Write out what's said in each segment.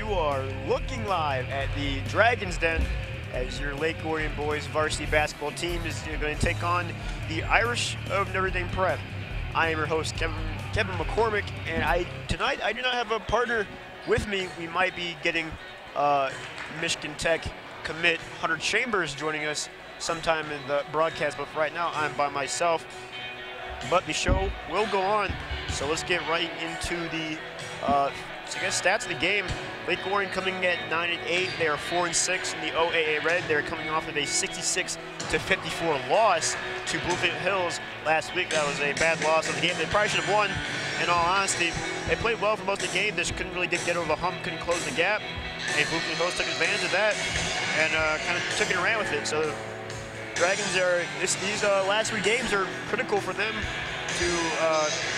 you are looking live at the Dragon's Den as your Lake Orion boys varsity basketball team is going to take on the Irish of Notre Dame Prep. I am your host, Kevin McCormick, and tonight I do not have a partner with me. We might be getting Michigan Tech commit Hunter Chambers joining us sometime in the broadcast, but for right now I'm by myself. But the show will go on, so let's get right into the stats of the game. Lake Orion coming at 9-8. They are 4-6 in the OAA Red. They're coming off of a 66-54 loss to Bluefield Hills last week. That was a bad loss of the game. They probably should have won. In all honesty, they played well for most of the game. They just couldn't really get over the hump, couldn't close the gap. And Bluefield Hills took advantage of that and kind of took it and ran with it. So Dragons are these last three games are critical for them to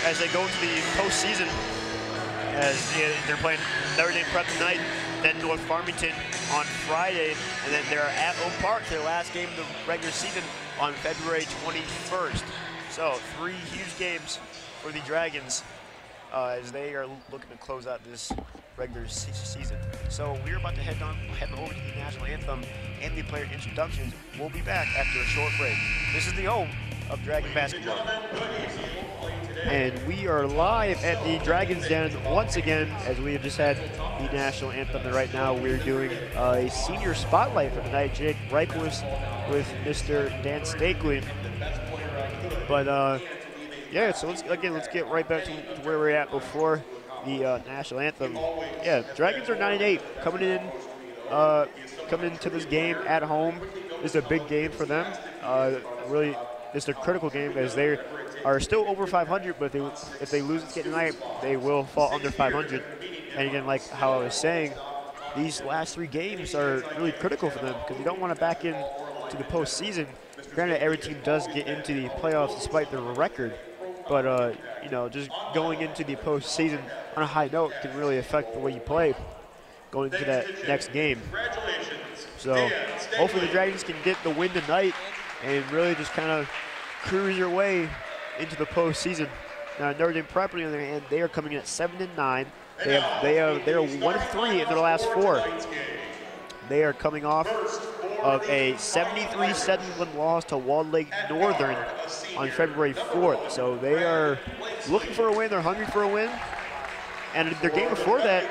as they go into the postseason. As they're playing Notre Dame Prep tonight, then North Farmington on Friday, and then they're at Oak Park, their last game of the regular season on February 21st. So 3 huge games for the Dragons as they are looking to close out this regular season. So we're about to head over to the national anthem and the player introductions. We'll be back after a short break. This is the home of Dragon basketball. And we are live at the Dragon's Den once again, as we have just had the national anthem. And right now we're doing a senior spotlight for tonight. Jake Reichwurst with Mr. Dan Stakely. But yeah, so let's get right back to where we're at before the national anthem. Yeah, Dragons are 9-8 coming into this game at home. This is a big game for them. Really, this is a critical game as they are still over 500, but if they lose this game tonight, they will fall under 500. And again, like how I was saying, these last 3 games are really critical for them because you don't want to back into the postseason. Granted, every team does get into the playoffs despite their record, but you know, just going into the postseason on a high note can really affect the way you play going into that next game. So hopefully the Dragons can get the win tonight and really just kind of cruise your way into the postseason. Now Notre Dame Prep, on the other hand, they are coming in at 7-9. They're 1-3 in their last 4. They are coming off of a 73-71 loss to Walled Lake Northern on February 4th. So they are looking for a win. They're hungry for a win. And their game before that,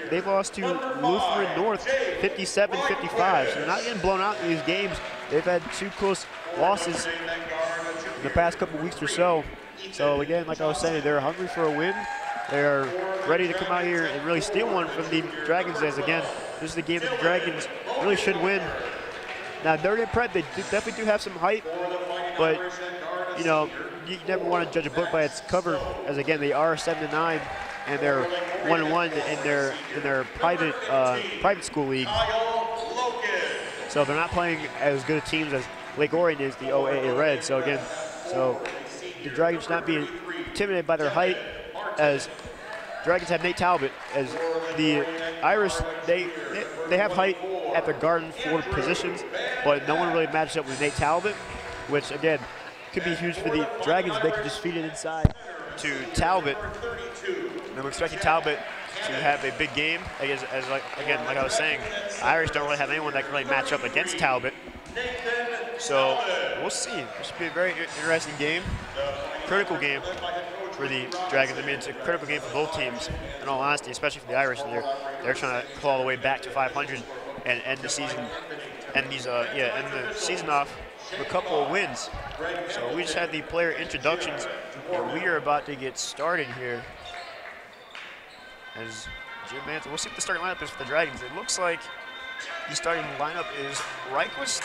they lost to Lutheran North 57-55. So they're not getting blown out in these games. They've had 2 close losses in the past couple weeks or so. So again, like I was saying, they're hungry for a win. They're ready to come out here and really steal one from the Dragons, as again, this is the game that the Dragons really should win. Now Notre Dame Prep, they definitely do have some hype, but you know, you never want to judge a book by its cover, as again, they are 7-9 and they're 1-1 in their private school league. So they're not playing as good a teams as Lake Orion is, the OAA Red. So again, the Dragons should not be intimidated by their height, as Dragons have Nate Talbot. As the Irish, they have height at their guard and forward positions, but no one really matches up with Nate Talbot, which again could be huge for the Dragons. They could just feed it inside to Talbot. And we're expecting Talbot to have a big game. Like I was saying, Irish don't really have anyone that can really match up against Talbot. So we'll see. This should be a very interesting game, critical game for the Dragons. I mean, it's a critical game for both teams, in all honesty, especially for the Irish. They're trying to claw the way back to 500 and end the season, end the season off with a couple of wins. So we just had the player introductions, and we are about to get started here. As Jim Manson, we'll see what the starting lineup is for the Dragons. It looks like the starting lineup is Reichwurst,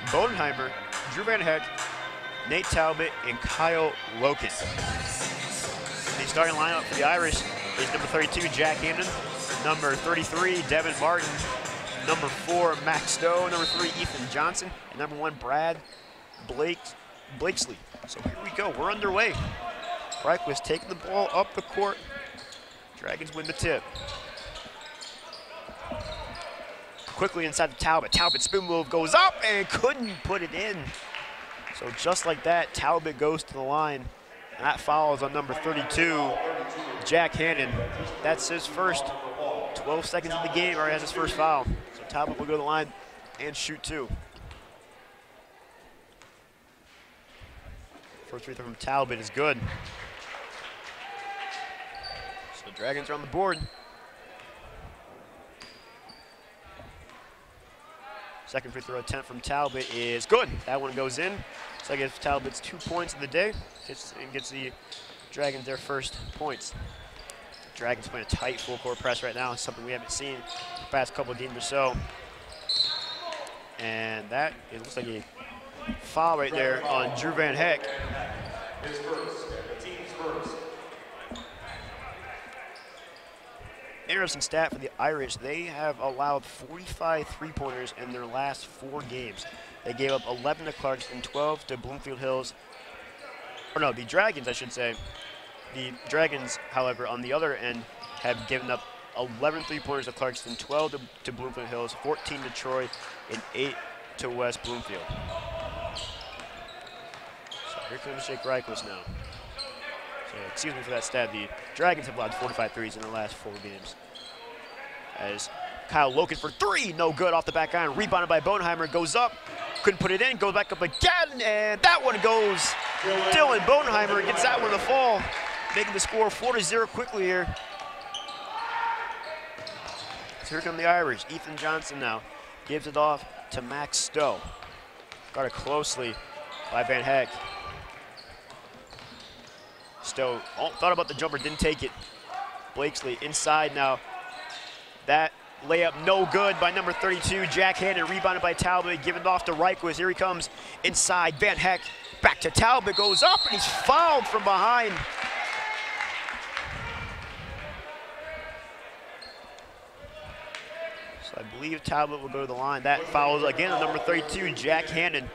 Bodenheimer, Drew Van Heck, Nate Talbot, and Kyle Loken. The starting lineup for the Irish is number 32, Jack Hamden, number 33, Devin Martin, number 4, Max Stowe, number 3, Ethan Johnson, and number 1, Brad Blakesley. So here we go, we're underway. Reichwurst taking the ball up the court. Dragons win the tip. Quickly inside to Talbot. Talbot spin move goes up and couldn't put it in. So just like that, Talbot goes to the line. That follows on number 32, Jack Hannon. That's his first 12 seconds in the game, already has his first foul. So Talbot will go to the line and shoot 2. First free throw from Talbot is good. So the Dragons are on the board. Second free throw attempt from Talbot is good. That one goes in. So that gives Talbot's 2 points of the day. Gets the Dragons their first points. Dragons playing a tight full court press right now. It's something we haven't seen the past couple of games or so. And that, it looks like a foul right there on Drew Van Heck. His first, the team's first. Interesting stat for the Irish. They have allowed 45 three-pointers in their last 4 games. They gave up 11 to Clarkston, 12 to Bloomfield Hills. Or no, the Dragons, I should say. The Dragons, however, on the other end, have given up 11 three-pointers to Clarkston, 12 to Bloomfield Hills, 14 to Troy, and 8 to West Bloomfield. So here comes Jake Reichels now. So excuse me for that stat. The Dragons have allowed 45 threes in the last 4 games. As Kyle Loken for 3, no good off the back iron, rebounded by Boneheimer, goes up, couldn't put it in, goes back up again, and that one goes. Dylan Boneheimer gets that one to fall, making the score 4-0 quickly here. So here come the Irish. Ethan Johnson now gives it off to Max Stowe. Guarded closely by Van Heck. Stowe thought about the jumper, didn't take it. Blakesley inside now. That layup no good by number 32, Jack Hannon, rebounded by Talbot, given off to Reichwitz. Here he comes inside, Van Heck, back to Talbot, goes up, and he's fouled from behind. So I believe Talbot will go to the line. That foul again on number 32, Jack Hannon,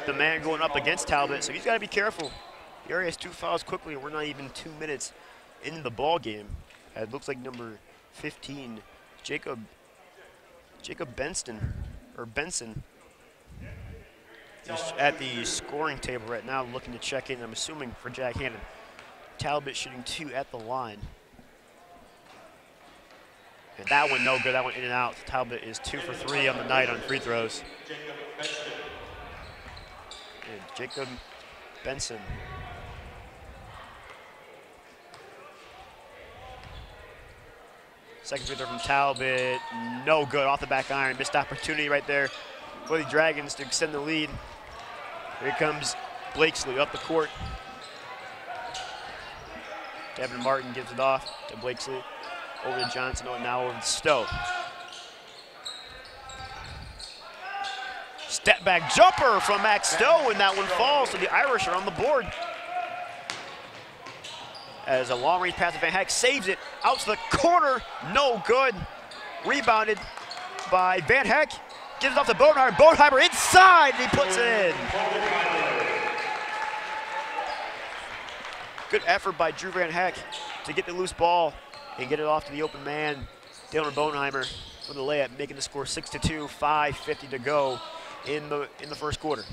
the man going up against Talbot, so he's got to be careful. He already has 2 fouls quickly, and we're not even 2 minutes into the ball game. It looks like number 15, Jacob Benson, is at the scoring table right now, looking to check in, I'm assuming, for Jack Hannon. Talbot shooting 2 at the line. And that one no good, that one in and out. Talbot is 2 for 3 on the night on free throws. And Jacob Benson. Second free throw from Talbot, no good, off the back iron. Missed opportunity right there for the Dragons to extend the lead. Here comes Blakesley up the court. Devin Martin gives it off to Blakesley. Over to Johnson, now over to Stowe. Step back jumper from Max Stowe, and that one falls, so the Irish are on the board. As a long-range pass to Van Heck, saves it, out to the corner, no good. Rebounded by Van Heck, gives it off to Boneheimer. Boneheimer inside, and he puts it in. Good effort by Drew Van Heck to get the loose ball and get it off to the open man, Dylan Boneheimer, for the layup, making the score 6-2, 5:50 to go in the first quarter.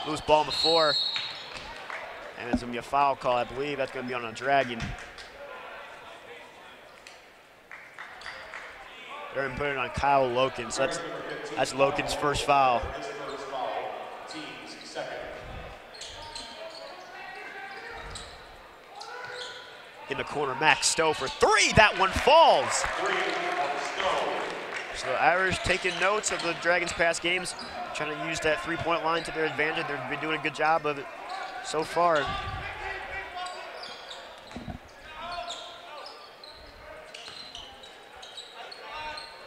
Loose ball on the floor. And it's going to be a foul call, I believe. That's going to be on a Dragon. They're going to put it on Kyle Loken. So that's Loken's first foul. In the corner, Max Stowe for 3. That one falls. So the Irish taking notes of the Dragons' past games, trying to use that three-point line to their advantage. They've been doing a good job of it so far.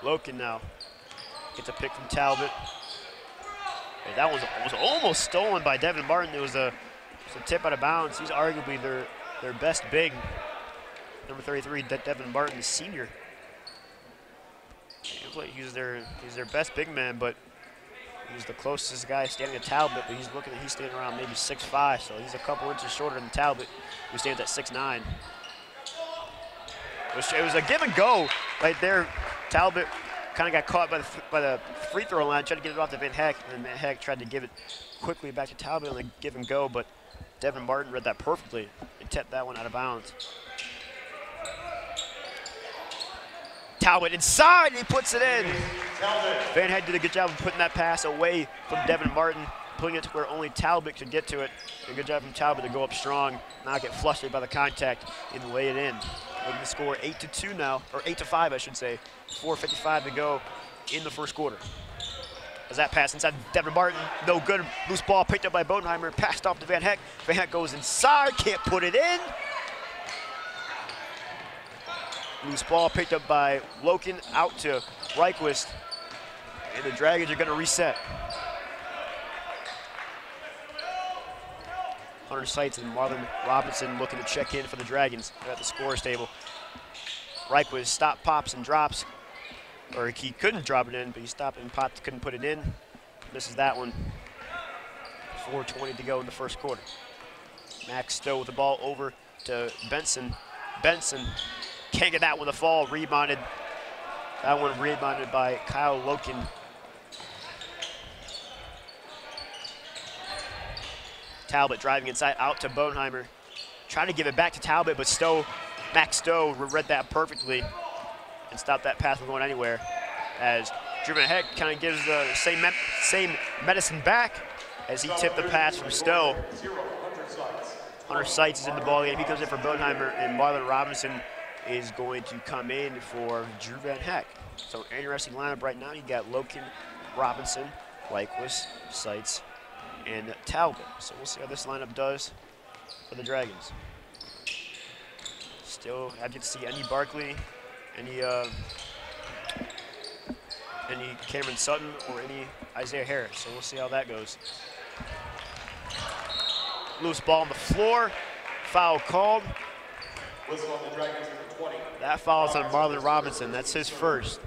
Loken now gets a pick from Talbot. And that was almost stolen by Devin Martin. It was a tip out of bounds. He's arguably their best big. Number 33, Devin Martin, the senior. He's their best big man, but he's the closest guy standing to Talbot, but he's standing around maybe 6'5", so he's a couple inches shorter than Talbot, who stands at 6'9". It was a give and go right there. Talbot kind of got caught by the free throw line, tried to get it off to Van Heck, and Van Heck tried to give it quickly back to Talbot on the give and go, but Devin Martin read that perfectly and tipped that one out of bounds. Talbot inside, and he puts it in. Van Heck did a good job of putting that pass away from Devin Martin, putting it to where only Talbot could get to it. A good job from Talbot to go up strong, not get flustered by the contact, and lay it in. Looking to score 8-2 now, or 8-5, I should say. 4:55 to go in the first quarter. As that pass inside Devin Martin, no good. Loose ball picked up by Bodenheimer, passed off to Van Heck. Van Heck goes inside, can't put it in. Loose ball picked up by Loken, out to Reichwist. And the Dragons are going to reset. Hunter Seitz and Marlon Robinson looking to check in for the Dragons. They're at the scorer's table. Reichwist stopped, pops, and drops. Or he couldn't drop it in, but he stopped and popped, couldn't put it in. Misses that one. 4:20 to go in the first quarter. Max Stowe with the ball over to Benson. Benson can't get that one to fall, rebounded. That one rebounded by Kyle Loken. Talbot driving inside out to Bodenheimer. Trying to give it back to Talbot, but Max Stowe read that perfectly and stopped that pass from going anywhere. As Drew Van Heck kind of gives the same medicine back as he tipped the pass from Stowe. Hunter Seitz is in the ballgame. He comes in for Bodenheimer, and Marlon Robinson is going to come in for Drew Van Heck. So interesting lineup right now. You got Loken, Robinson, Reichwist, Seitz, and Talbot. So we'll see how this lineup does for the Dragons. Still have yet to see any Barkley, any Cameron Sutton, or any Isaiah Harris. So we'll see how that goes. Loose ball on the floor. Foul called. That foul is on Marlon Robinson. That's his first.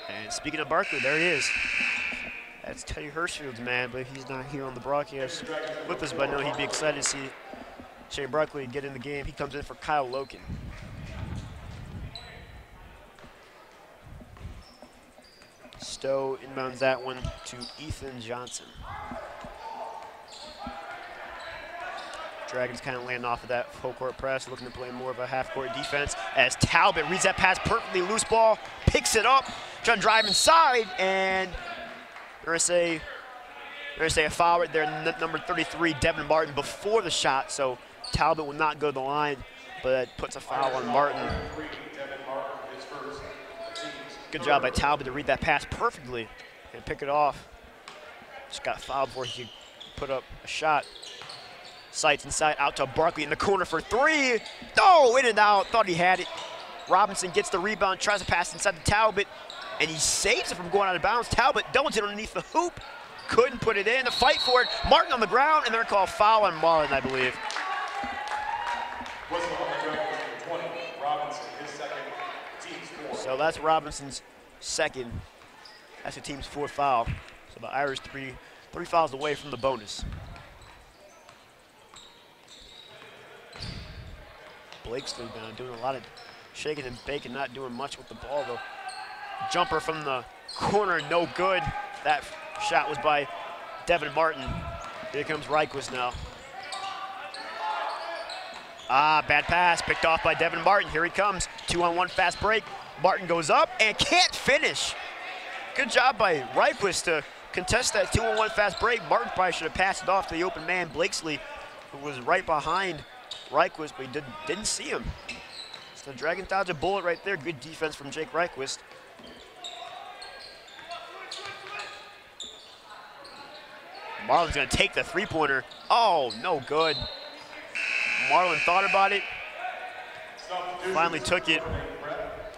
And speaking of Barkley, there he is. That's Teddy Hirschfield's man, but he's not here on the broadcast with us, but I know he'd be excited to see Shane Barkley get in the game. He comes in for Kyle Loken. Stowe inbounds that one to Ethan Johnson. Dragons kind of landing off of that full court press, looking to play more of a half-court defense as Talbot reads that pass perfectly. Loose ball, picks it up, trying to drive inside, and they're going to say a foul right there, number 33, Devin Martin, before the shot, so Talbot will not go to the line, but that puts a foul on Martin. Good job by Talbot to read that pass perfectly and pick it off. Just got fouled before he could put up a shot. Seitz inside, out to Barkley in the corner for three. No, in and out, thought he had it. Robinson gets the rebound, tries to pass inside to Talbot, and he saves it from going out of bounds. Talbot doubles it underneath the hoop. Couldn't put it in. The fight for it. Martin on the ground, and they're going to call a foul on Marlon, I believe. So that's Robinson's second. That's the team's fourth foul. So the Irish three fouls away from the bonus. Blakesley doing a lot of shaking and baking, not doing much with the ball though. Jumper from the corner, no good. That shot was by Devin Martin. Here comes Reichwist now. Bad pass, picked off by Devin Martin. Here he comes, 2-on-1 fast break. Martin goes up and can't finish. Good job by Reichwist to contest that 2-on-1 fast break. Martin probably should have passed it off to the open man, Blakesley, who was right behind Reichwist, but he didn't see him. So the Dragons dodge a bullet right there. Good defense from Jake Reichwist. Marlon's gonna take the three-pointer. Oh, no good. Marlon thought about it, finally took it,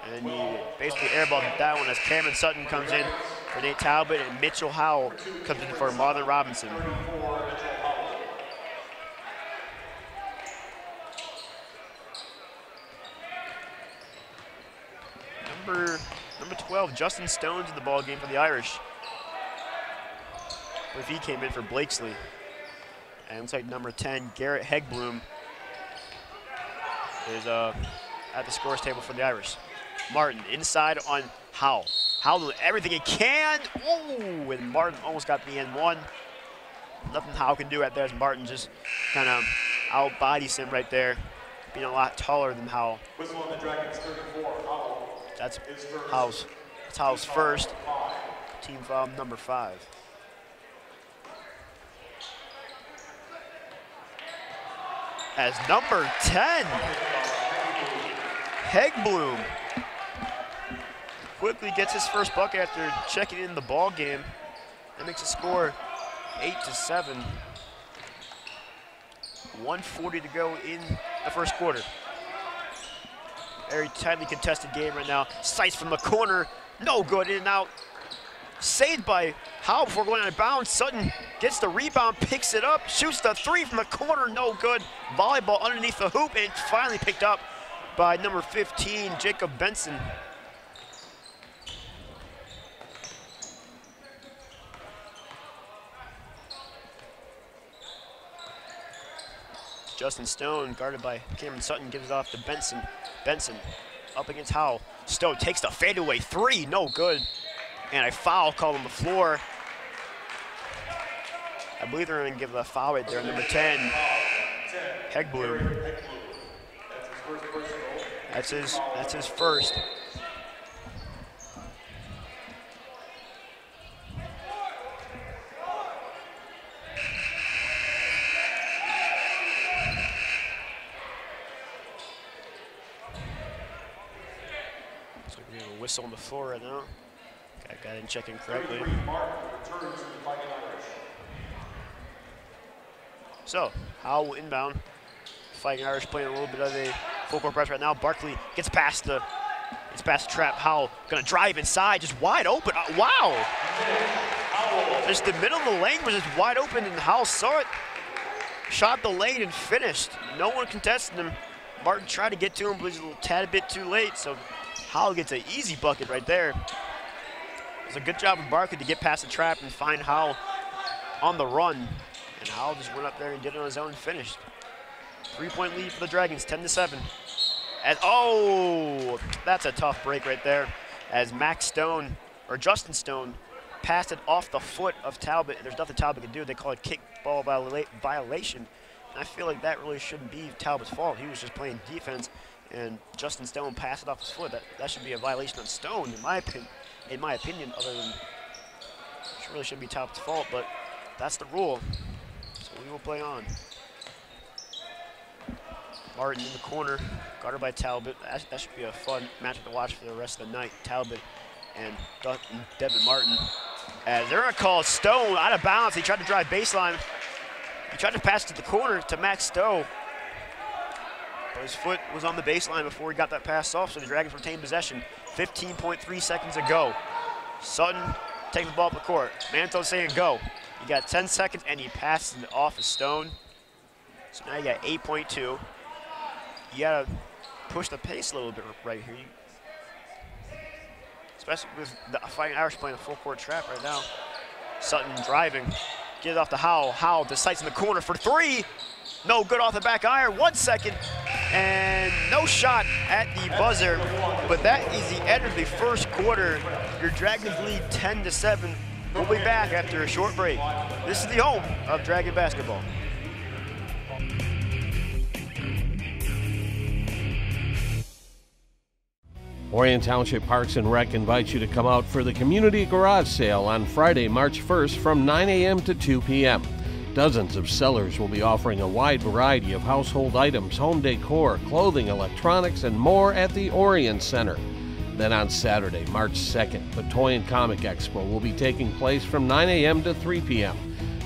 and he basically airballed that one as Cameron Sutton comes in for Nate Talbot, and Mitchell Howell comes in for Marlon Robinson. Number 12, Justin Stone's in the ball game for the Irish. If he came in for Blakesley. And looks like number 10, Garrett Hegbloom, is at the scores table for the Irish. Martin inside on Howell. Howell doing everything he can. Ooh, and Martin almost got the N1. Nothing Howell can do right there as Martin just kind of out-bodies him right there. being a lot taller than Howell. Whistle on the Dragons 34. Howell. That's is first. Howell's first. Team foul number 5. As number 10, Hegbloom quickly gets his first bucket after checking in the ball game. That makes the score 8-7. 1:40 to go in the first quarter. Very tightly contested game right now. Sights from the corner, no good, in and out. Saved by Howell before going out of bounds. Sutton gets the rebound, picks it up, shoots the 3 from the corner, no good. Volleyball underneath the hoop, and it's finally picked up by number 15, Jacob Benson. Justin Stone, guarded by Cameron Sutton, gives it off to Benson. Benson up against Howell. Stone takes the fadeaway 3, no good. And a foul called on the floor. I believe they're going to give a foul right there, number 10, Hegbloom. That's his first. So we have a whistle on the floor right now. I didn't check in correctly. So, Howell inbound. Fighting Irish playing a little bit of a full court press right now. Barkley gets past the trap. Howell gonna drive inside, just wide open. Wow! Just the middle of the lane was just wide open, and Howell saw it. Shot the lane and finished. No one contested him. Martin tried to get to him, but he was a tad bit too late. So Howell gets an easy bucket right there. It was a good job of Barkley to get past the trap and find Howell on the run. And Howell just went up there and did it on his own and finished. 3-point lead for the Dragons, 10-7. Oh, that's a tough break right there. As Justin Stone passed it off the foot of Talbot. There's nothing Talbot can do. They call it kickball violation. And I feel like that really shouldn't be Talbot's fault. He was just playing defense, and Justin Stone passed it off his foot. That should be a violation on Stone, in my opinion, other than it really shouldn't be Talbot's fault, but that's the rule. So we will play on. Martin in the corner, guarded by Talbot. That should be a fun matchup to watch for the rest of the night. Talbot and Devin Martin. As they're going to call Stone out of bounds. He tried to drive baseline. He tried to pass to the corner to Max Stowe. But his foot was on the baseline before he got that pass off, so the Dragons retained possession. 15.3 seconds to go. Sutton taking the ball up the court. Manto saying go. You got 10 seconds, and he passes it off of Stone. So now you got 8.2. You gotta push the pace a little bit right here. Especially with the Fighting Irish playing a full court trap right now. Sutton driving. Get it off to Howell. Howell decides in the corner for 3. No good off the back iron. 1 second. And no shot at the buzzer. But that is the end of the first quarter. Your Dragons lead 10-7. We'll be back after a short break. This is the home of Dragon basketball. Orion Township Parks and Rec invites you to come out for the Community Garage Sale on Friday, March 1st from 9 a.m. to 2 p.m. Dozens of sellers will be offering a wide variety of household items, home decor, clothing, electronics, and more at the Orion Center. Then on Saturday, March 2nd, the Toy and Comic Expo will be taking place from 9 a.m. to 3 p.m.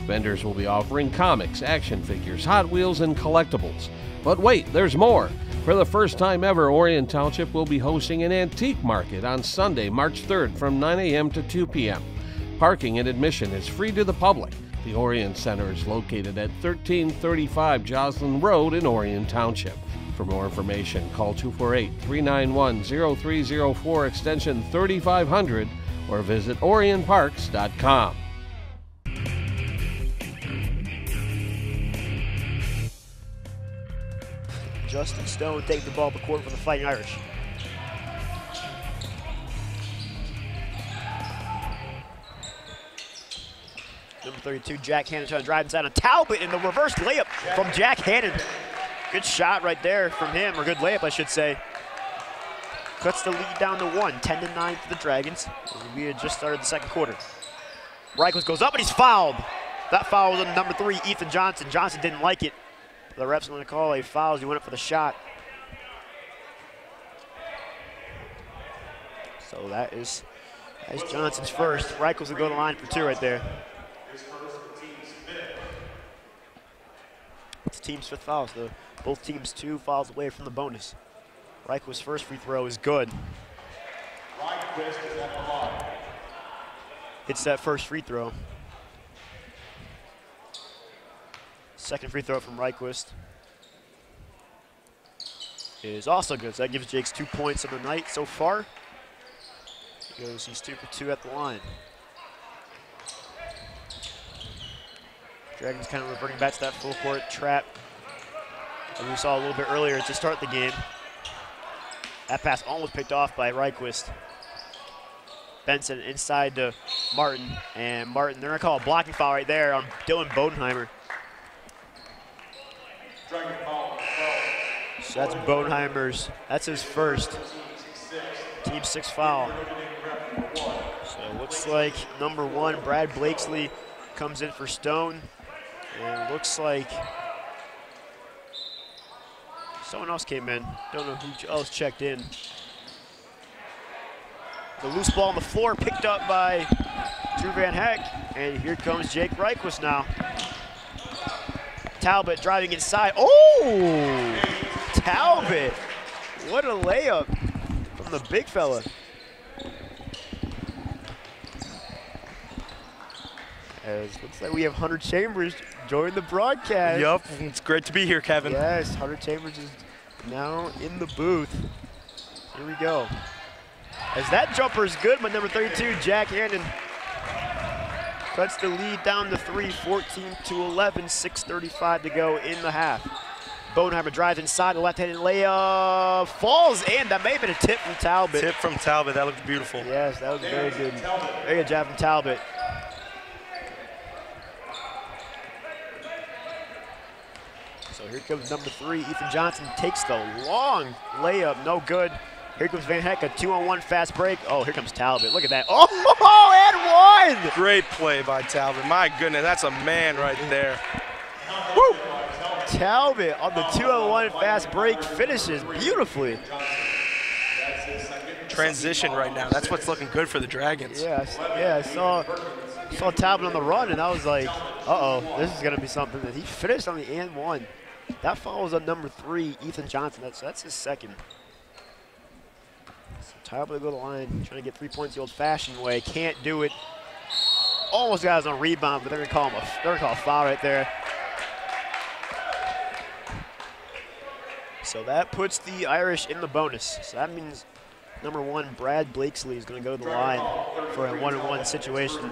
Vendors will be offering comics, action figures, Hot Wheels, and collectibles. But wait, there's more! For the first time ever, Orion Township will be hosting an antique market on Sunday, March 3rd from 9 a.m. to 2 p.m. Parking and admission is free to the public. The Orion Center is located at 1335 Joslin Road in Orion Township. For more information, call 248-391-0304 extension 3500 or visit orionparks.com. Justin Stone taking the ball up the court for the Fighting Irish. Number 32, Jack Hannon trying to drive inside on Talbot, and the reverse layup from Jack Hannon. Good shot right there from him, or good layup, I should say. Cuts the lead down to 1, 10-9 for the Dragons. We had just started the second quarter. Reichels goes up and he's fouled. That foul was on number 3, Ethan Johnson. Johnson didn't like it. The ref's going to call a foul as he went up for the shot. So that is Johnson's first. Reichels will go to the line for 2 right there. It's the team's 5th foul, so both teams 2 fouls away from the bonus. Reichels' first free throw is good. Hits that first free throw. Second free throw from Reichels is also good. So that gives Jakes 2 points of the night so far. He's 2 for 2 at the line. Dragons kind of reverting back to that full court trap that we saw a little bit earlier to start the game. That pass almost picked off by Reichels. Benson inside to Martin, and Martin, they're gonna call a blocking foul right there on Dylan Bodenheimer. So that's Bodenheimer's, that's his first team 6 foul. So it looks like number 1, Brad Blakesley, comes in for Stone. And it looks like someone else came in. Don't know who else checked in. The loose ball on the floor picked up by Drew Van Heck. And here comes Jake Reichels now. Talbot driving inside. Oh! Talbot! What a layup from the big fella. As looks like we have Hunter Chambers join the broadcast. Yep, it's great to be here, Kevin. Yes, Hunter Chambers is now in the booth. Here we go. As that jumper is good, but number 32, Jack Hannon, cuts the lead down to 3, 14-11, 6:35 to go in the half. Bodenheimer drives inside, the left-handed layup, falls, and that may have been a tip from Talbot. Tip from Talbot, that looked beautiful. Yes, that was very good. Very good job from Talbot. So here comes number 3, Ethan Johnson takes the long layup, no good. Here comes Van Heck, a 2-on-1 fast break. Oh, here comes Talbot, look at that. Oh, and 1! Great play by Talbot, my goodness, that's a man right there. Woo! Talbot on the 2-on-1 fast break finishes beautifully. Transition right now, that's what's looking good for the Dragons. Yeah, I saw Talbot on the run, and I was like, uh-oh, this is going to be something. He finished on the and 1. That follows on number 3, Ethan Johnson. That's his second. So Talbot will go to the line, trying to get 3 points the old-fashioned way. Can't do it. Almost got us on rebound, but they're going to call a foul right there. So that puts the Irish in the bonus. So that means number 1, Brad Blakesley, is going to go to the line for a 1-on-1 situation.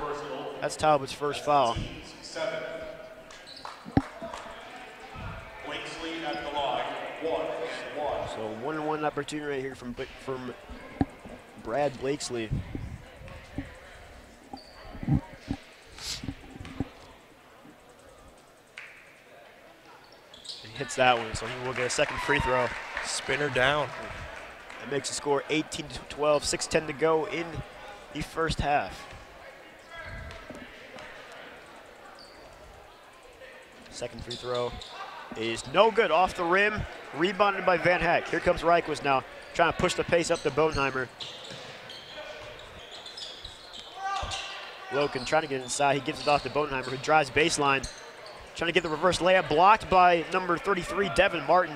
That's Talbot's first foul. Blakesley at the line, 1-1. So 1-on-1 opportunity right here from Brad Blakesley. He hits that one, so he will get a second free throw. Spinner down. That makes the score 18-12, 6:10 to go in the first half. Second free throw is no good, off the rim, rebounded by Van Heck. Here comes Reichels now, trying to push the pace up to Bodenheimer. Loken trying to get inside, he gives it off to Bodenheimer, who drives baseline. Trying to get the reverse layup, blocked by number 33, Devin Martin.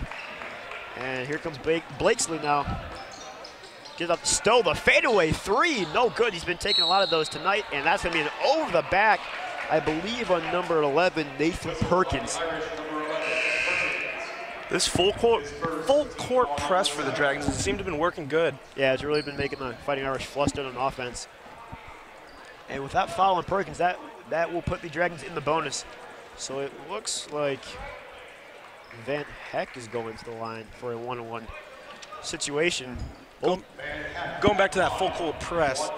And here comes Blakesley now. Gives up Stowe, the fadeaway 3, no good. He's been taking a lot of those tonight, and that's gonna be an over the back, I believe, on number 11, Nathan Perkins. This full court press for the Dragons has seemed to have been working good. Yeah, it's really been making the Fighting Irish flustered on offense. And with that foul on Perkins, that will put the Dragons in the bonus. So it looks like Van Heck is going to the line for a 1-on-1 situation. Going back to that full court press,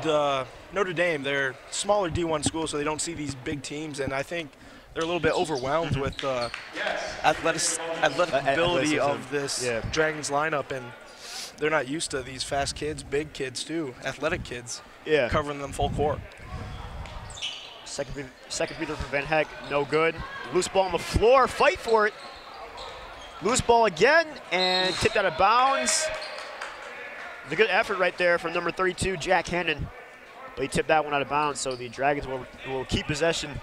the Notre Dame, they're smaller D1 school, so they don't see these big teams, and I think they're a little bit overwhelmed with athletic ability of this Dragons lineup, and they're not used to these fast kids, big kids too, athletic kids, covering them full court. Second free throw from Van Heck, no good. Loose ball on the floor, fight for it. Loose ball again, and tipped out of bounds. It's a good effort right there from number 32, Jack Hannon. But he tipped that one out of bounds, so the Dragons will keep possession.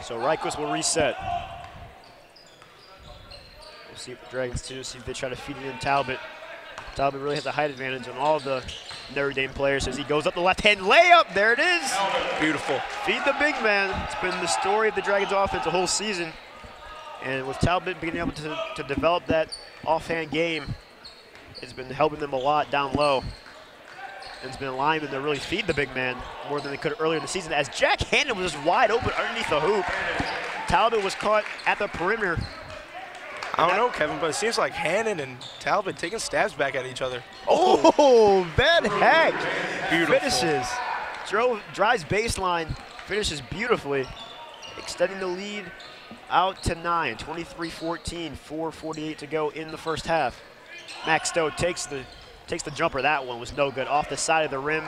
So Reichels will reset. We'll see what the Dragons do, see if they try to feed it in Talbot. Talbot really has a height advantage on all of the Notre Dame players as he goes up the left-hand layup. There it is. Beautiful. Feed the big man. It's been the story of the Dragons offense the whole season. And with Talbot being able to develop that offhand game, it's been helping them a lot down low. And it's been allowing them to really feed the big man more than they could earlier in the season, as Jack Hannon was just wide open underneath the hoop. Talbot was caught at the perimeter. I don't know, Kevin, but it seems like Hannon and Talbot taking stabs back at each other. Oh, Van Heck. Beautiful. Finishes. Drives baseline, finishes beautifully, extending the lead out to 9, 23-14, 4:48 to go in the first half. Max Stowe takes the jumper. That one was no good. Off the side of the rim.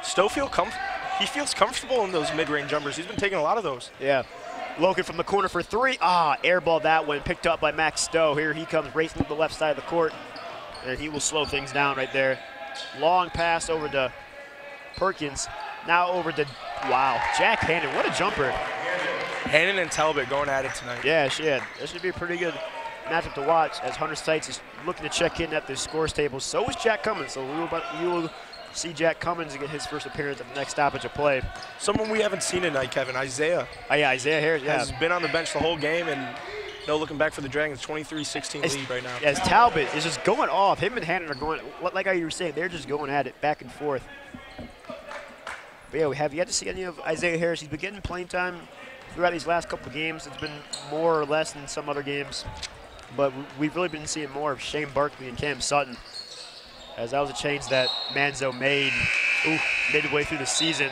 Stowe feels comfortable in those mid-range jumpers. He's been taking a lot of those. Yeah. Logan from the corner for 3. Airball that one, picked up by Max Stowe. Here he comes racing up the left side of the court, and he will slow things down right there. Long pass over to Perkins. Now over to, Jack Hannon. What a jumper. Hannon and Talbot going at it tonight. Yeah, this should be a pretty good matchup to watch, as Hunter Stites is looking to check in at the scores table. So is Jack Cummins. So we will see Jack Cummins get his first appearance at the next stoppage of play. Someone we haven't seen tonight, Kevin, Isaiah. Isaiah Harris, has been on the bench the whole game, and no looking back for the Dragons. 23-16 lead right now. As Talbot is just going off. Him and Hannon are going, like how you were saying, they're just going at it back and forth. But yeah, we have yet to see any of Isaiah Harris. He's been getting playing time throughout these last couple of games. It's been more or less than some other games. But we've really been seeing more of Shane Barkley and Cam Sutton, as that was a change that Manzo made midway through the season.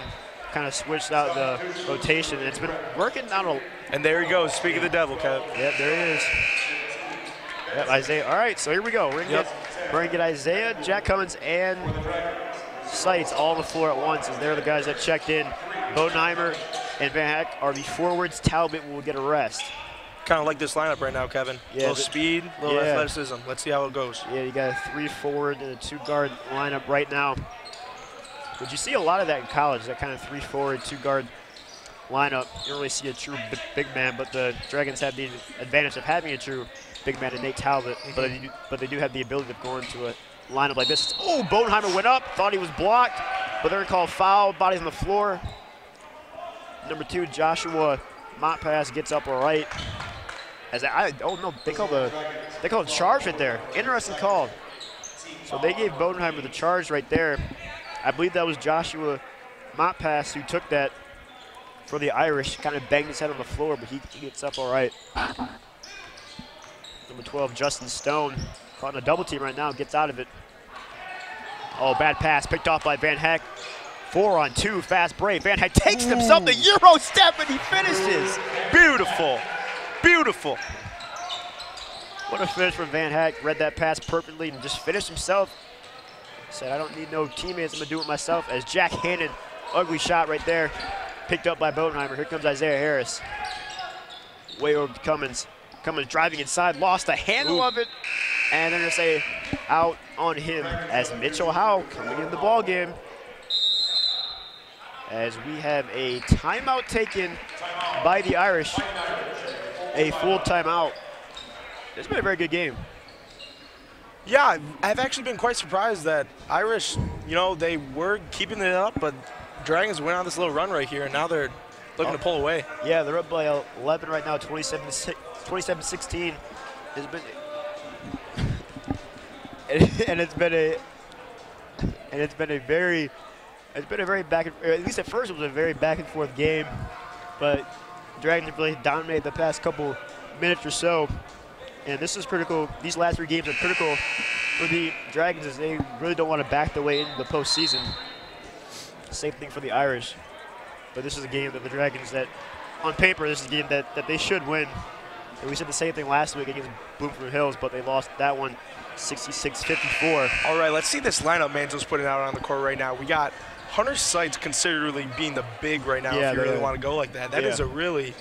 Kind of switched out the rotation, and it's been working out. And there he goes, speak of the devil, Kev. Yep, there he is. Yep, Isaiah. All right, so here we go. We're going to get Isaiah, Jack Cummins, and Sites all on the floor at once, as they're the guys that checked in. Bodenheimer and Van Heck are the forwards. Talbot will get a rest. Kind of like this lineup right now, Kevin. A little speed, a little athleticism. Let's see how it goes. Yeah, you got a 3 forward and a 2 guard lineup right now. But you see a lot of that in college, that kind of 3 forward, 2 guard lineup. You don't really see a true big man, but the Dragons have the advantage of having a true big man in Nate Talbot. But they do have the ability of going to a lineup like this. Bodenheimer went up, thought he was blocked, but they're called foul. Body's on the floor. Number 2, Joshua Montpass gets up all right. They called a charge right there. Interesting call. So they gave Bodenheimer the charge right there. I believe that was Joshua Montpass who took that for the Irish. Kind of banged his head on the floor, but he gets up all right. Number 12, Justin Stone, caught in a double team right now, gets out of it. Bad pass, picked off by Van Heck. 4-on-2, fast break. Van Heck takes himself the Euro step, and he finishes. Beautiful. Beautiful. What a finish from Van Heck. Read that pass perfectly and just finished himself. Said, I don't need no teammates. I'm going to do it myself. As Jack Hannon, ugly shot right there, picked up by Bodenheimer. Here comes Isaiah Harris. Way over to Cummins. Cummins driving inside, lost the handle of it. And they're going to say out on him as Mitchell Howe coming in the ball game. As we have a timeout taken by the Irish. A full timeout. It's been a very good game. Yeah, I've actually been quite surprised that Irish, they were keeping it up, but Dragons went on this little run right here, and now they're looking to pull away. Yeah, they're up by 11 right now, 27-16. It's been, and it's been a very back and, at least at first it was a very back and forth game, but Dragons have really dominated the past couple minutes or so. And this is critical. These last 3 games are critical for the Dragons is they really don't want to back the way into the postseason. Same thing for the Irish. But this is a game that the Dragons, that on paper, this is a game that they should win. And we said the same thing last week against Bloomfield Hills, but they lost that one 66-54. All right, let's see this lineup Manzo's putting out on the court right now. We got Hunter Seitz considerably being the big right now, if you really want to go like that. That is a really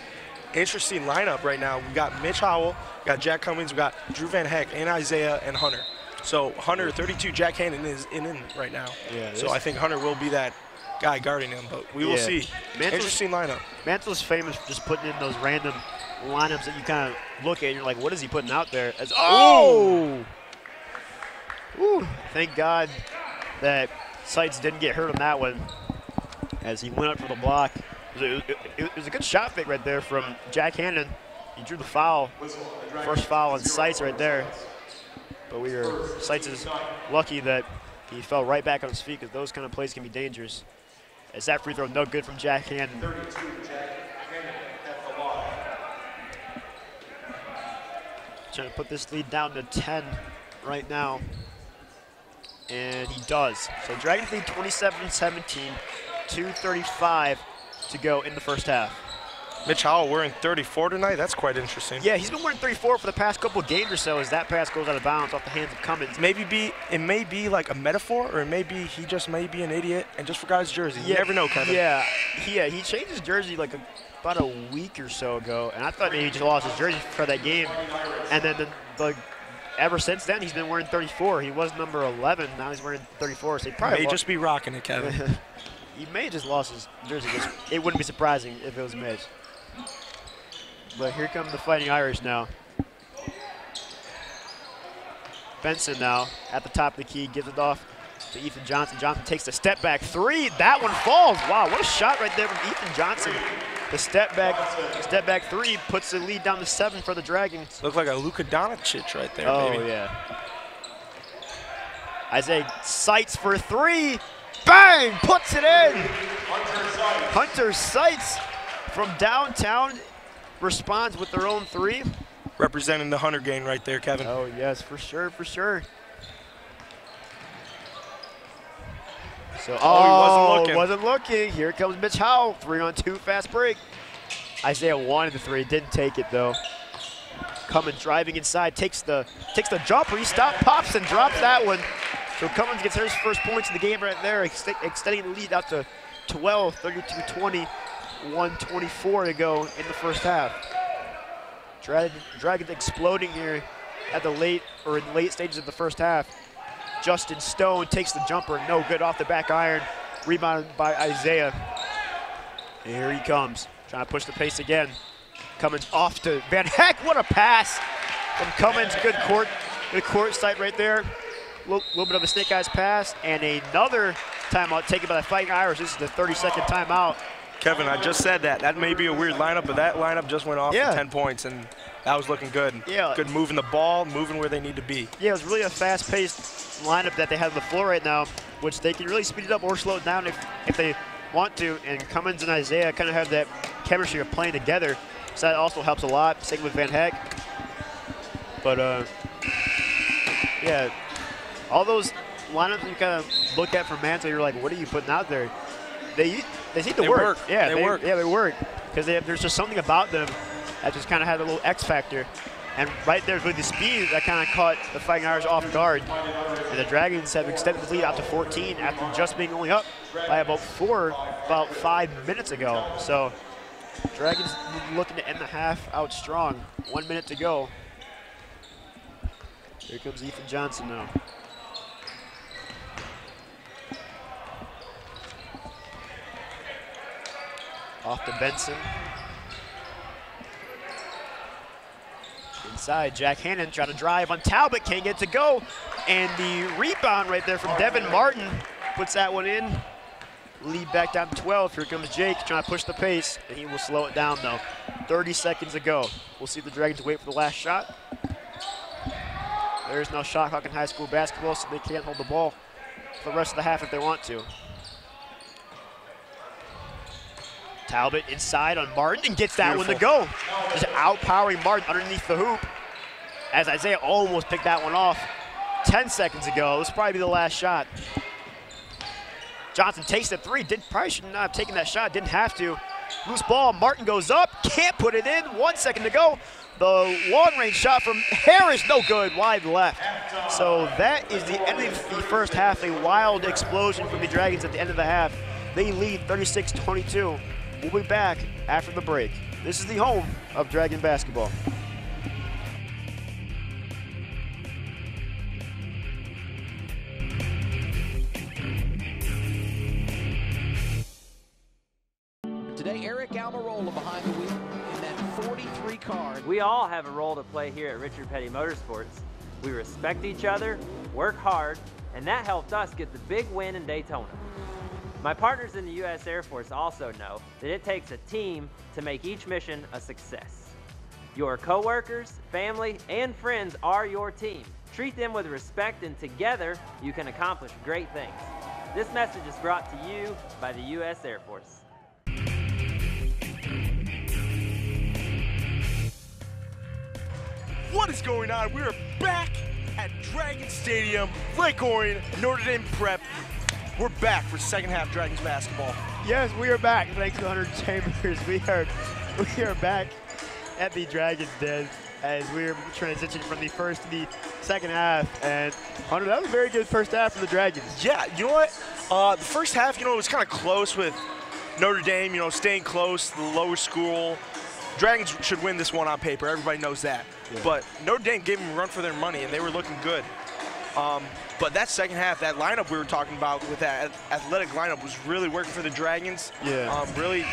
interesting lineup right now. We got Mitch Howell, we got Jack Cummings, we got Drew Van Heck, and Isaiah and Hunter. So Hunter, 32, Jack Hannon is in right now. So I think Hunter will be that guy guarding him, but we will see. Interesting lineup. Mantle's famous for just putting in those random lineups that you kind of look at and you're like, what is he putting out there? Ooh, thank God that Seitz didn't get hurt on that one as he went up for the block. It was a good shot fake right there from Jack Hannon. He drew the foul, first foul on Seitz right there. But Seitz is lucky that he fell right back on his feet because those kind of plays can be dangerous. As that free throw no good from Jack Hannon. 32, Jack Hannon at the line. Trying to put this lead down to 10 right now. And he does. So Dragons lead 27-17, 2:35 to go in the first half. Mitch Howell wearing 34 tonight. That's quite interesting. Yeah, he's been wearing 34 for the past couple of games or so as that pass goes out of bounds off the hands of Cummins. It may be like a metaphor, or it may be he just may be an idiot and just forgot his jersey. You never know, Kevin. Yeah, he changed his jersey like about a week or so ago, and I thought maybe he just lost his jersey for that game. And then ever since then, he's been wearing 34. He was number 11. Now he's wearing 34. So he probably may just be rocking it, Kevin. He may have just lost his jersey. It wouldn't be surprising if it was Mitch. But here come the Fighting Irish now. Benson now at the top of the key, gives it off to Ethan Johnson. Johnson takes the step back three. That one falls. Wow, what a shot right there from Ethan Johnson. The step back three puts the lead down to 7 for the Dragons. Looked like a Luka Doncic right there, baby. Oh, yeah. Isaiah Seitz for 3. Bang! Puts it in. Hunter Seitz from downtown responds with their own 3. Representing the Hunter gang right there, Kevin. Oh, yes, for sure, for sure. So, he wasn't looking. Here comes Mitch Howell, 3-on-2 fast break. Isaiah wanted the 3, didn't take it though. Cummins driving inside, takes the jumper. He pops and drops that one. So Cummins gets his first points in the game right there, extending the lead out to 12, 32-20, 1:24 to go in the first half. Dragons exploding here at the late stages of the first half. Justin Stone takes the jumper, no good off the back iron. Rebounded by Isaiah. And here he comes, trying to push the pace again. Cummins off to Van Heck. What a pass from Cummins. Good court sight right there. Little bit of a snake eyes pass, and another timeout taken by the Fighting Irish. This is the 30-second timeout. Kevin, I just said that. That may be a weird lineup, but that lineup just went off for 10 points, and that was looking good. Yeah. Good moving the ball, moving where they need to be. Yeah, it was really a fast-paced lineup that they have on the floor right now, which they can really speed it up or slow it down if they want to. And Cummins and Isaiah kind of have that chemistry of playing together, so that also helps a lot. Same with Van Heck. But, yeah, all those lineups you kind of look at for Mantle, you're like, what are you putting out there? They seem to work. Yeah, they work. Yeah, they work. Because there's just something about them that just kind of had a little X factor. And right there with the speed, that kind of caught the Fighting Irish off guard. And the Dragons have extended the lead out to 14 after just being only up by about 5 minutes ago. So Dragons looking to end the half out strong. 1 minute to go. Here comes Ethan Johnson now. Off to Benson. Inside, Jack Hannon trying to drive on Talbot, can't get it to go. And the rebound right there from Devin Martin puts that one in. Lead back down to 12. Here comes Jake trying to push the pace, and he will slow it down though. 30 seconds to go. We'll see if the Dragons wait for the last shot. There's no shot clock in high school basketball, so they can't hold the ball for the rest of the half if they want to. Talbot inside on Martin and gets that one to go. Just outpowering Martin underneath the hoop as Isaiah almost picked that one off. 10 seconds ago. This will probably be the last shot. Johnson takes the three. Probably should not have taken that shot. Didn't have to. Loose ball. Martin goes up. Can't put it in. 1 second to go. The long-range shot from Harris, no good, wide left. So that is the end of the first half, a wild explosion from the Dragons at the end of the half. They lead 36-22. We'll be back after the break. This is the home of Dragon basketball. Today, Eric Almirola behind the wheel in that 43 car. We all have a role to play here at Richard Petty Motorsports. We respect each other, work hard, and that helped us get the big win in Daytona. My partners in the U.S. Air Force also know that it takes a team to make each mission a success. Your coworkers, family, and friends are your team. Treat them with respect, and together you can accomplish great things. This message is brought to you by the U.S. Air Force. What is going on? We are back at Dragon Stadium, Lake Orion, Notre Dame Prep. We're back for second half Dragons basketball. Yes, we are back. Thanks to Hunter Chambers. We are back at the Dragons Den as we're transitioning from the first to the second half. And Hunter, that was a very good first half for the Dragons. Yeah, you know what? The first half, it was kind of close with Notre Dame, staying close, the lower school. Dragons should win this one on paper. Everybody knows that. Yeah. But Notre Dame gave them a run for their money, and they were looking good. But that second half, that lineup we were talking about with that athletic lineup was really working for the Dragons. Yeah. Really,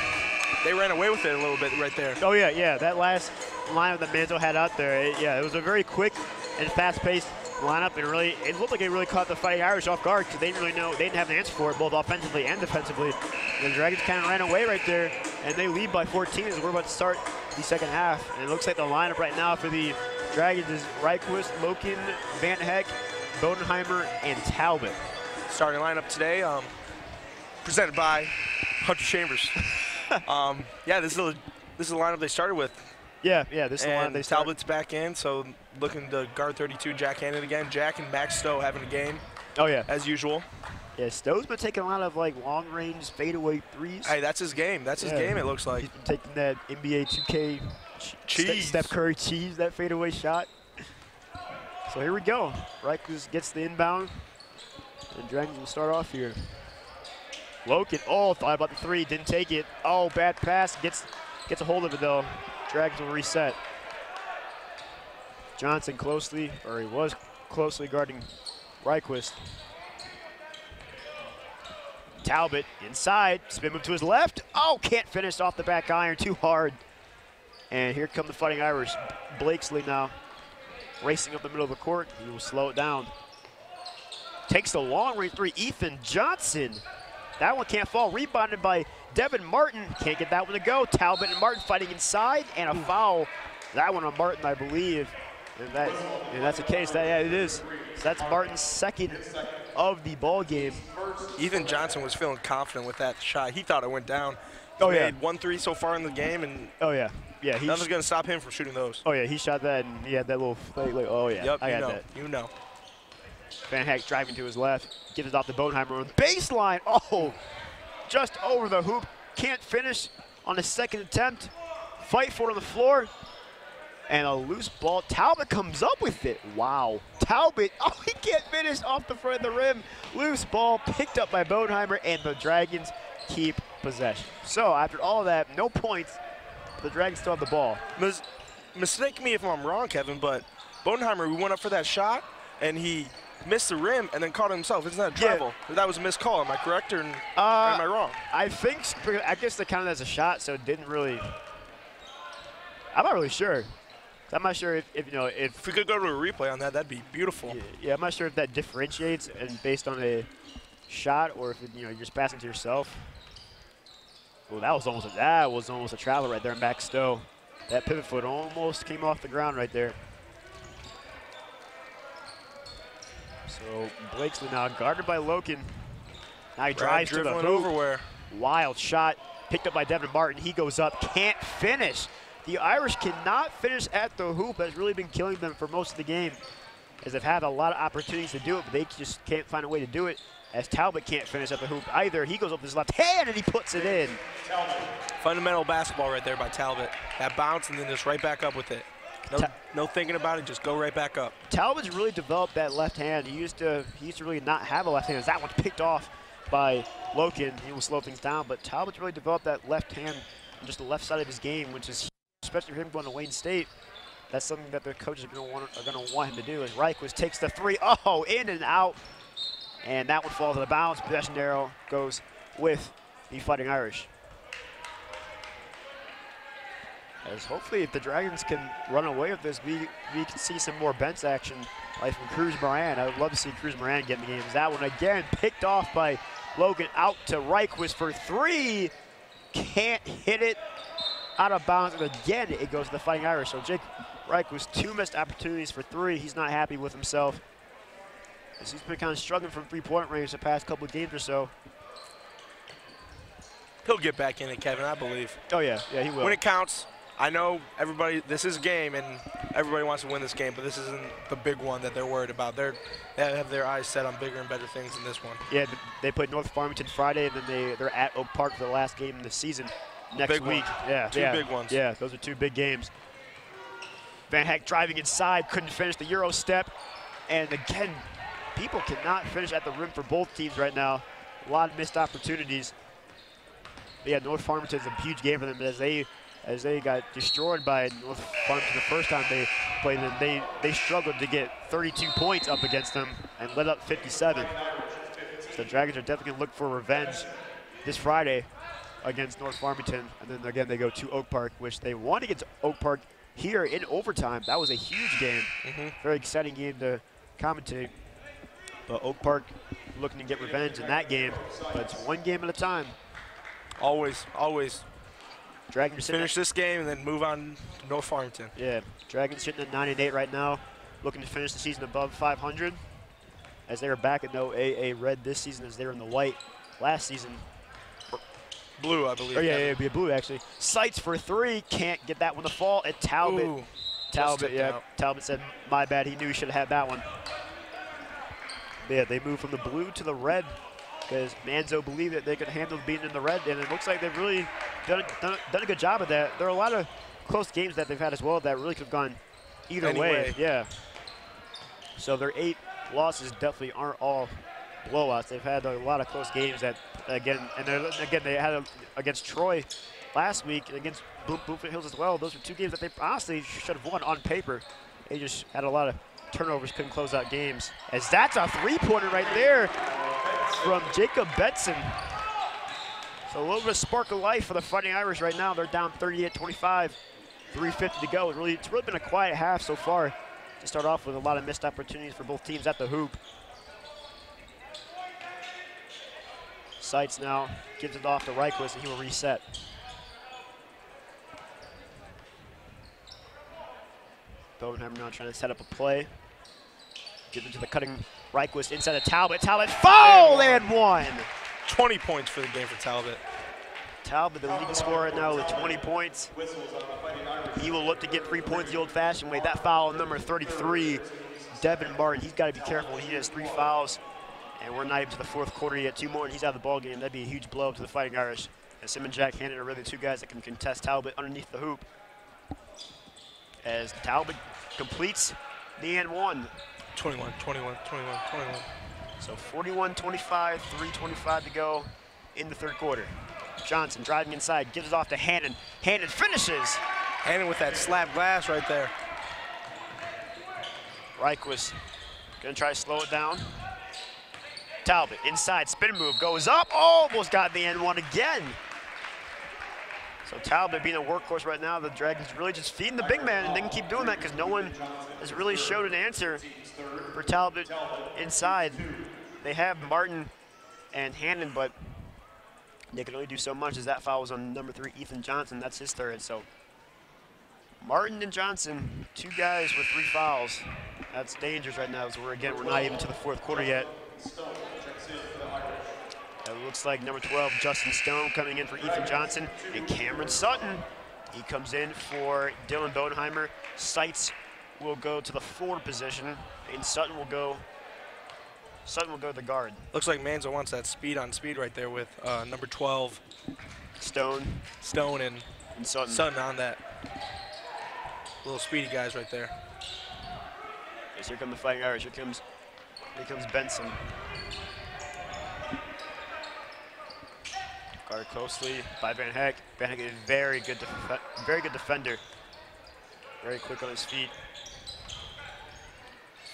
they ran away with it a little bit right there. Oh, yeah. That last lineup that Manzo had out there, it was a very quick and fast-paced lineup, and really, it looked like it really caught the Fighting Irish off guard because they didn't really know, they didn't have an answer for it, both offensively and defensively. And the Dragons kind of ran away right there, and they lead by 14 as we're about to start the second half. And it looks like the lineup right now for the Dragons is Reichquist, Loken, Van Heck, Bodenheimer, and Talbot. Starting lineup today, presented by Hunter Chambers. Yeah, this is the lineup they started with. Yeah, this is the lineup they started. Talbot's back in, so looking to guard 32, Jack Hannon again. Jack and Max Stowe having a game. Oh, yeah. As usual. Yeah, Stowe's been taking a lot of long-range fadeaway threes. Hey, that's his game. That's his game, it looks like. He's been taking that NBA 2K cheese. Steph Curry cheese, that fadeaway shot. So here we go. Reichquist gets the inbound, and Dragons will start off here. Loken, thought about the three, didn't take it. Oh, bad pass, gets a hold of it though. Dragons will reset. Johnson he was closely guarding Reichquist. Talbot inside, spin move to his left. Oh, can't finish off the back iron, too hard. And here come the Fighting Irish. Blakesley now racing up the middle of the court. He will slow it down. Takes the long range three, Ethan Johnson. That one can't fall, rebounded by Devin Martin. Can't get that one to go. Talbot and Martin fighting inside, and a foul. That one on Martin, I believe. And that's the case. It is. So that's Martin's second of the ball game. Ethan Johnson was feeling confident with that shot. He thought it went down. He made 1 3 so far in the game, and nothing's going to stop him from shooting those. Oh, yeah, he shot that, and he had that little oh, yeah. Yep, I got that. You know. Van Heck driving to his left, gives it off to Bodenheimer on the baseline. Oh, just over the hoop. Can't finish on the second attempt. Fight for it on the floor. And a loose ball. Talbot comes up with it. Wow. Talbot, he can't finish off the front of the rim. Loose ball picked up by Bodenheimer, and the Dragons keep possession. So after all of that, no points. The Dragons still have the ball. Mistake me if I'm wrong, Kevin, but Bodenheimer, we went up for that shot, and he missed the rim and then caught himself. Isn't that a travel? Yeah. That was a missed call. Am I correct, or am I wrong? I guess they counted as a shot, so it didn't really. I'm not really sure. I'm not sure if we could go to a replay on that, that'd be beautiful. Yeah, I'm not sure if that differentiates and based on a shot or if you're just passing to yourself. Oh, that was almost a travel right there, Max Stowe. That pivot foot almost came off the ground right there. So Blakesley now guarded by Loken. Now he drives to the hoop. Overwhere. Wild shot picked up by Devin Martin. He goes up, can't finish. The Irish cannot finish at the hoop. That's really been killing them for most of the game. as they've had a lot of opportunities to do it, but they just can't find a way to do it, as Talbot can't finish at the hoop either. He goes up with his left hand and he puts it in. Fundamental basketball right there by Talbot. That bounce and then just right back up with it. No thinking about it, just go right back up. Talbot's really developed that left hand. He used to really not have a left hand. That one's picked off by Loken. He will slow things down, but Talbot's really developed that left hand on just the left side of his game, which is, especially for him going to Wayne State, that's something that the coaches are going to want him to do. As Reichwitz takes the three, in and out, and that one falls to the bounce. Possession arrow goes with the Fighting Irish. As hopefully, if the Dragons can run away with this, we can see some more bench action, like from Cruz Moran. I would love to see Cruz Moran get in the game. That one again picked off by Logan, out to Reichwitz for three. Can't hit it, out of bounds, and again it goes to the Fighting Irish. So Jake Reichwitz, 2 missed opportunities for 3. He's not happy with himself, as he's been kind of struggling from three-point range the past couple of games or so. He'll get back in it, Kevin, I believe. Oh yeah, he will. When it counts. I know everybody, this is a game, and everybody wants to win this game, but this isn't the big one that they're worried about. They have their eyes set on bigger and better things than this one. Yeah, they played North Farmington Friday, and then they're at Oak Park for the last game of the season next week. Yeah, two big ones. Yeah, those are 2 big games. Van Heck driving inside, couldn't finish the Euro step, and again, people cannot finish at the rim for both teams right now. A lot of missed opportunities. But yeah, North Farmington's a huge game for them, as they got destroyed by North Farmington the first time they played them. They struggled to get 32 points up against them and let up 57. So the Dragons are definitely going to look for revenge this Friday against North Farmington. And then again, they go to Oak Park, which they won against Oak Park here in overtime. That was a huge game. Very exciting game to commentate. But Oak Park looking to get revenge in that game. But it's one game at a time. Always. Dragons finish this game and then move on to North Farmington. Yeah, Dragons sitting at 9-8 right now, looking to finish the season above 500, as they are back at no AA red this season, as they were in the white last season. Blue, I believe. Oh yeah, it'd be a blue actually. Sights for 3, can't get that one to fall. And Talbot. Ooh, Talbot said, "My bad." He knew he should have had that one. But yeah, they moved from the blue to the red, because Manzo believed that they could handle being in the red, and it looks like they've really done a good job of that. There are a lot of close games that they've had as well that really could have gone either way. Yeah. So their 8 losses definitely aren't all blowouts. They've had a lot of close games that, again, they had against Troy last week and against Bloomfield Hills as well. Those were 2 games that they honestly should have won on paper. They just had a lot of turnovers, couldn't close out games. As that's a 3-pointer right there from Jacob Betson. So a little bit of spark of life for the Fighting Irish right now. They're down 38-25, 3:50 to go. It's really been a quiet half so far to start off with a lot of missed opportunities for both teams at the hoop. Sights now gives it off to Reichwitz, and he will reset. Bodenheimer now trying to set up a play. Gives it to the cutting Reichwitz inside of Talbot. Talbot fouled and one. 20 points for the game for Talbot. Talbot, the leading scorer right now with 20 points. He will look to get 3 points the old-fashioned way. That foul on number 33, Devin Martin. He's got to be careful. He has 3 fouls, and we're not even to the 4th quarter yet. 2 more, and he's out of the ball game. That'd be a huge blow to the Fighting Irish. And Sim and Jack Hannon are really 2 guys that can contest Talbot underneath the hoop. As Talbot completes the and one. 21. So 41-25, 3:25 to go in the 3rd quarter. Johnson driving inside, gives it off to Hannon. Hannon finishes. Hannon with that slap glass right there. Reichwitz gonna try to slow it down. Talbot inside, spin move, goes up, almost got the N1 again. So Talbot being a workhorse right now, the Dragons really just feeding the big man, and they can keep doing that because no one has really showed an answer for Talbot inside. They have Martin and Hannon, but they can only do so much, as that foul was on number 3, Ethan Johnson. That's his 3rd. So Martin and Johnson, 2 guys with 3 fouls. That's dangerous right now, as we're not even to the 4th quarter yet. It looks like number 12, Justin Stone, coming in for Ethan Johnson, and Cameron Sutton. He comes in for Dylan Bodenheimer. Sights will go to the forward position, and Sutton will go to the guard. Looks like Manzo wants that speed on speed right there with number 12. Stone and Sutton on that. Little speedy guys right there. Yes, here come the Fighting Irish. Here comes Benson. Guarded closely by Van Heck. Van Heck is a very good defender. Very quick on his feet.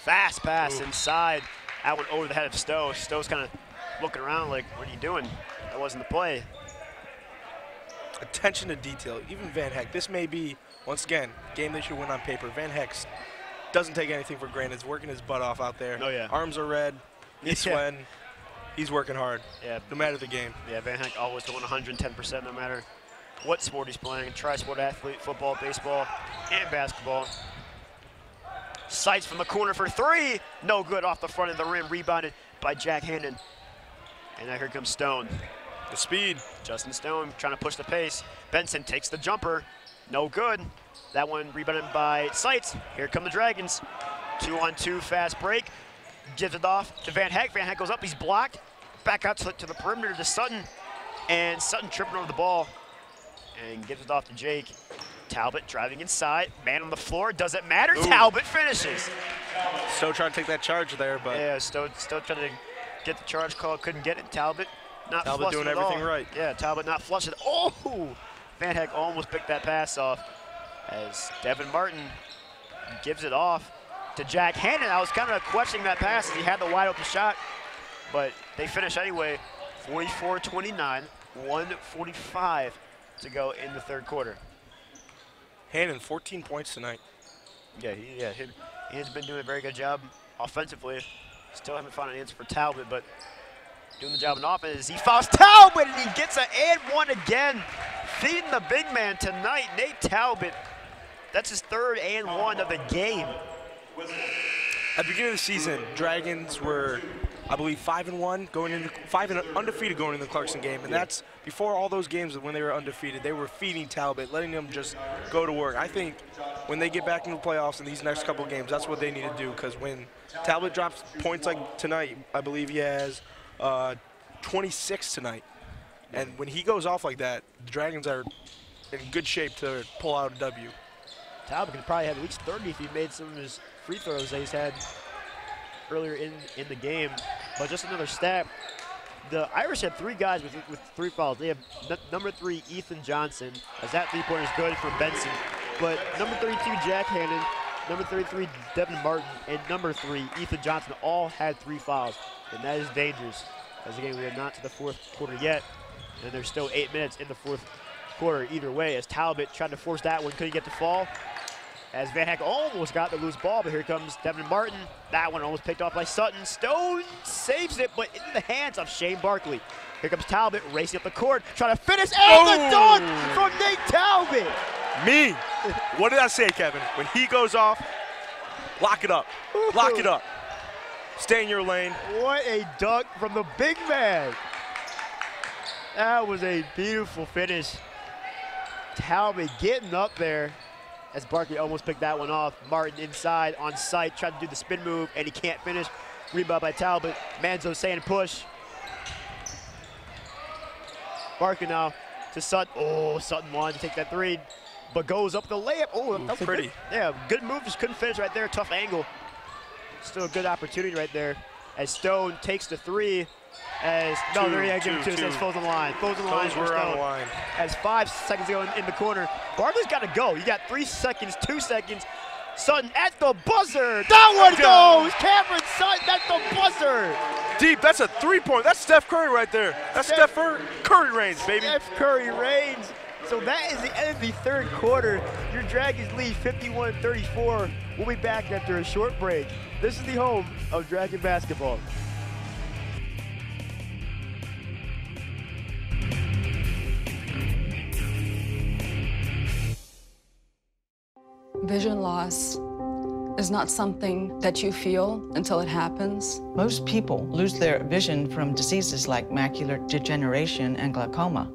Fast pass inside. That went over the head of Stowe. Stowe's kind of looking around like, what are you doing? That wasn't the play. Attention to detail. Even Van Heck. This may be, once again, game they should win on paper. Van Heck doesn't take anything for granted. He's working his butt off out there. Oh, yeah. Arms are red. He's sweating. He's working hard. Yeah. No matter the game. Yeah, Van Heck always going 110% no matter what sport he's playing. Tri-sport athlete, football, baseball, and basketball. Sights from the corner for three. No good off the front of the rim. Rebounded by Jack Hannon. And now here comes Stone. The speed. Justin Stone trying to push the pace. Benson takes the jumper. No good. That one rebounded by Sights. Here come the Dragons. 2-on-2 fast break. Gives it off to Van Heck. Van Heck goes up. He's blocked. Back out to the perimeter to Sutton. And Sutton tripping over the ball. And gives it off to Jake. Talbot driving inside. Man on the floor. Doesn't matter. Ooh. Talbot finishes. Stowe trying to take that charge there, but. Yeah, Stowe trying to get the charge call. Couldn't get it. Talbot doing everything right. Yeah, Talbot not flushing. Oh! Van Heck almost picked that pass off as Devin Martin gives it off to Jack Hannon. I was kind of questioning that pass as he had the wide open shot, but they finish anyway. 44-29, 1:45 to go in the third quarter. Hannon, 14 points tonight. Yeah, he's been doing a very good job offensively. Still haven't found an answer for Talbot, but doing the job in offense. He fouls Talbot, and he gets an and one again. Feeding the big man tonight, Nate Talbot. That's his third and one of the game. At the beginning of the season, Dragons were, I believe, 5-1, undefeated going into the Clarkson game, and that's before all those games when they were undefeated. They were feeding Talbot, letting them just go to work. I think when they get back into the playoffs in these next couple of games, that's what they need to do, because when Talbot drops points like tonight, I believe he has 26 tonight, and when he goes off like that, the Dragons are in good shape to pull out a W. Talbot could probably have at least 30 if he made some of his free throws that he's had earlier in the game. But just another stat, the Irish had three guys with 3 fouls. They have number 3, Ethan Johnson, as that three-pointer is good from Benson. But number 32, Jack Hannon, number 33, Devin Martin, and number 3, Ethan Johnson, all had 3 fouls. And that is dangerous, as again, we are not to the fourth quarter yet, and there's still 8 minutes in the fourth quarter either way, as Talbot tried to force that one, couldn't get the fall. As Van Heck almost got the loose ball, but here comes Devin Martin. That one almost picked off by Sutton. Stone saves it, but in the hands of Shane Barkley. Here comes Talbot racing up the court, trying to finish, and the dunk from Nate Talbot. Me. What did I say, Kevin? When he goes off, lock it up. Lock it up. Stay in your lane. What a dunk from the big man. That was a beautiful finish. Talbot getting up there as Barkley almost picked that one off. Martin inside on site, tried to do the spin move, and he can't finish. Rebound by Talbot. Manzo saying push. Barkley now to Sutton. Oh, Sutton wanted to take that 3, but goes up the layup. Oh, that's pretty. Good move, just couldn't finish right there. Tough angle. Still a good opportunity right there as Stone takes the 3. As no, there he give it to us. As Foes on the line. Foes on the line. We're on the line. As 5 seconds ago in the corner. Barkley's got to go. You got 3 seconds, 2 seconds. Sutton at the buzzer. That one goes. Cameron Sutton at the buzzer. Deep. That's a 3-point. That's Steph Curry right there. That's Steph Curry reigns, baby. Steph Curry reigns. So that is the end of the third quarter. Your Dragons lead 51-34. We'll be back after a short break. This is the home of Dragon basketball. Vision loss is not something that you feel until it happens. Most people lose their vision from diseases like macular degeneration and glaucoma,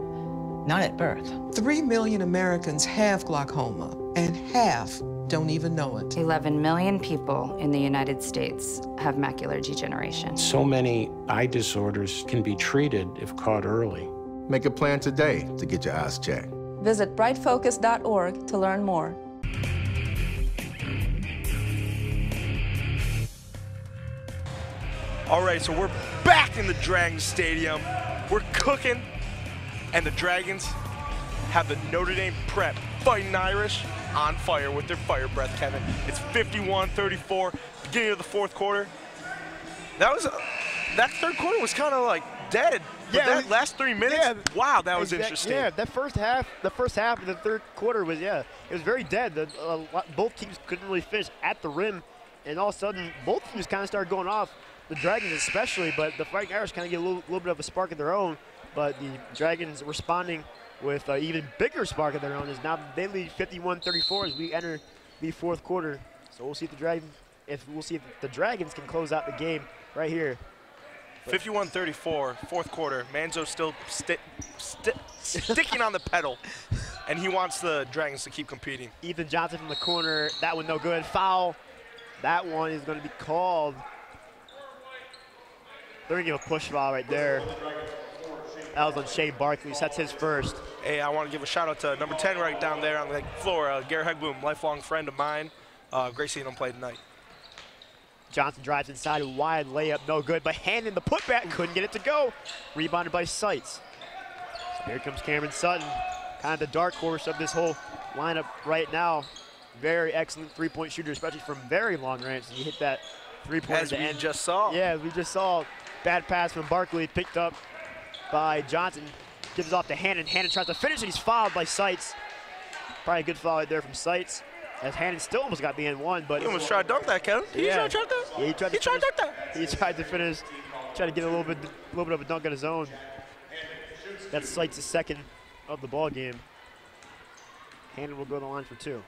not at birth. 3 million Americans have glaucoma, and half don't even know it. 11 million people in the United States have macular degeneration. So many eye disorders can be treated if caught early. Make a plan today to get your eyes checked. Visit brightfocus.org to learn more. All right, so we're back in the Dragons Stadium. We're cooking, and the Dragons have the Notre Dame Prep Fighting Irish on fire with their fire breath, Kevin. It's 51-34, beginning of the fourth quarter. That third quarter was kind of like dead. But Yeah, that last 3 minutes, wow, that was interesting. Yeah, the first half of the third quarter was, it was very dead. Both teams couldn't really finish at the rim, and all of a sudden, both teams kind of started going off. The Dragons especially, but the Fighting Irish kind of get a little bit of a spark of their own. But the Dragons responding with an even bigger spark of their own, is now they lead 51-34 as we enter the fourth quarter. So we'll see if the Dragons can close out the game right here. 51-34, fourth quarter. Manzo still sticking on the pedal, and he wants the Dragons to keep competing. Ethan Johnson from the corner, that one no good. Foul. That one is going to be called. They're going to give a push foul right there. That was on Shea Barkley. That's his first. Hey, I want to give a shout out to number 10 right down there on the floor, Garrett Hegboom, lifelong friend of mine. Great seeing him play tonight. Johnson drives inside, a wide layup, no good, but handing the putback, couldn't get it to go. Rebounded by Seitz. So here comes Cameron Sutton, kind of the dark horse of this whole lineup right now. Very excellent three-point shooter, especially from very long range. And he hit that three-pointer as we just saw. Yeah, we just saw. Bad pass from Barkley, picked up by Johnson. Gives it off to Hannon. Hannon tries to finish, and he's fouled by Seitz. Probably a good foul right there from Seitz. As Hannon still almost got the N1, but he almost tried to dunk that, Kevin. He tried to dunk that. Yeah, he tried to dunk that. He tried to finish, tried to get a little bit of a dunk on his own. That's Seitz' second of the ball game. Hannon will go to the line for two,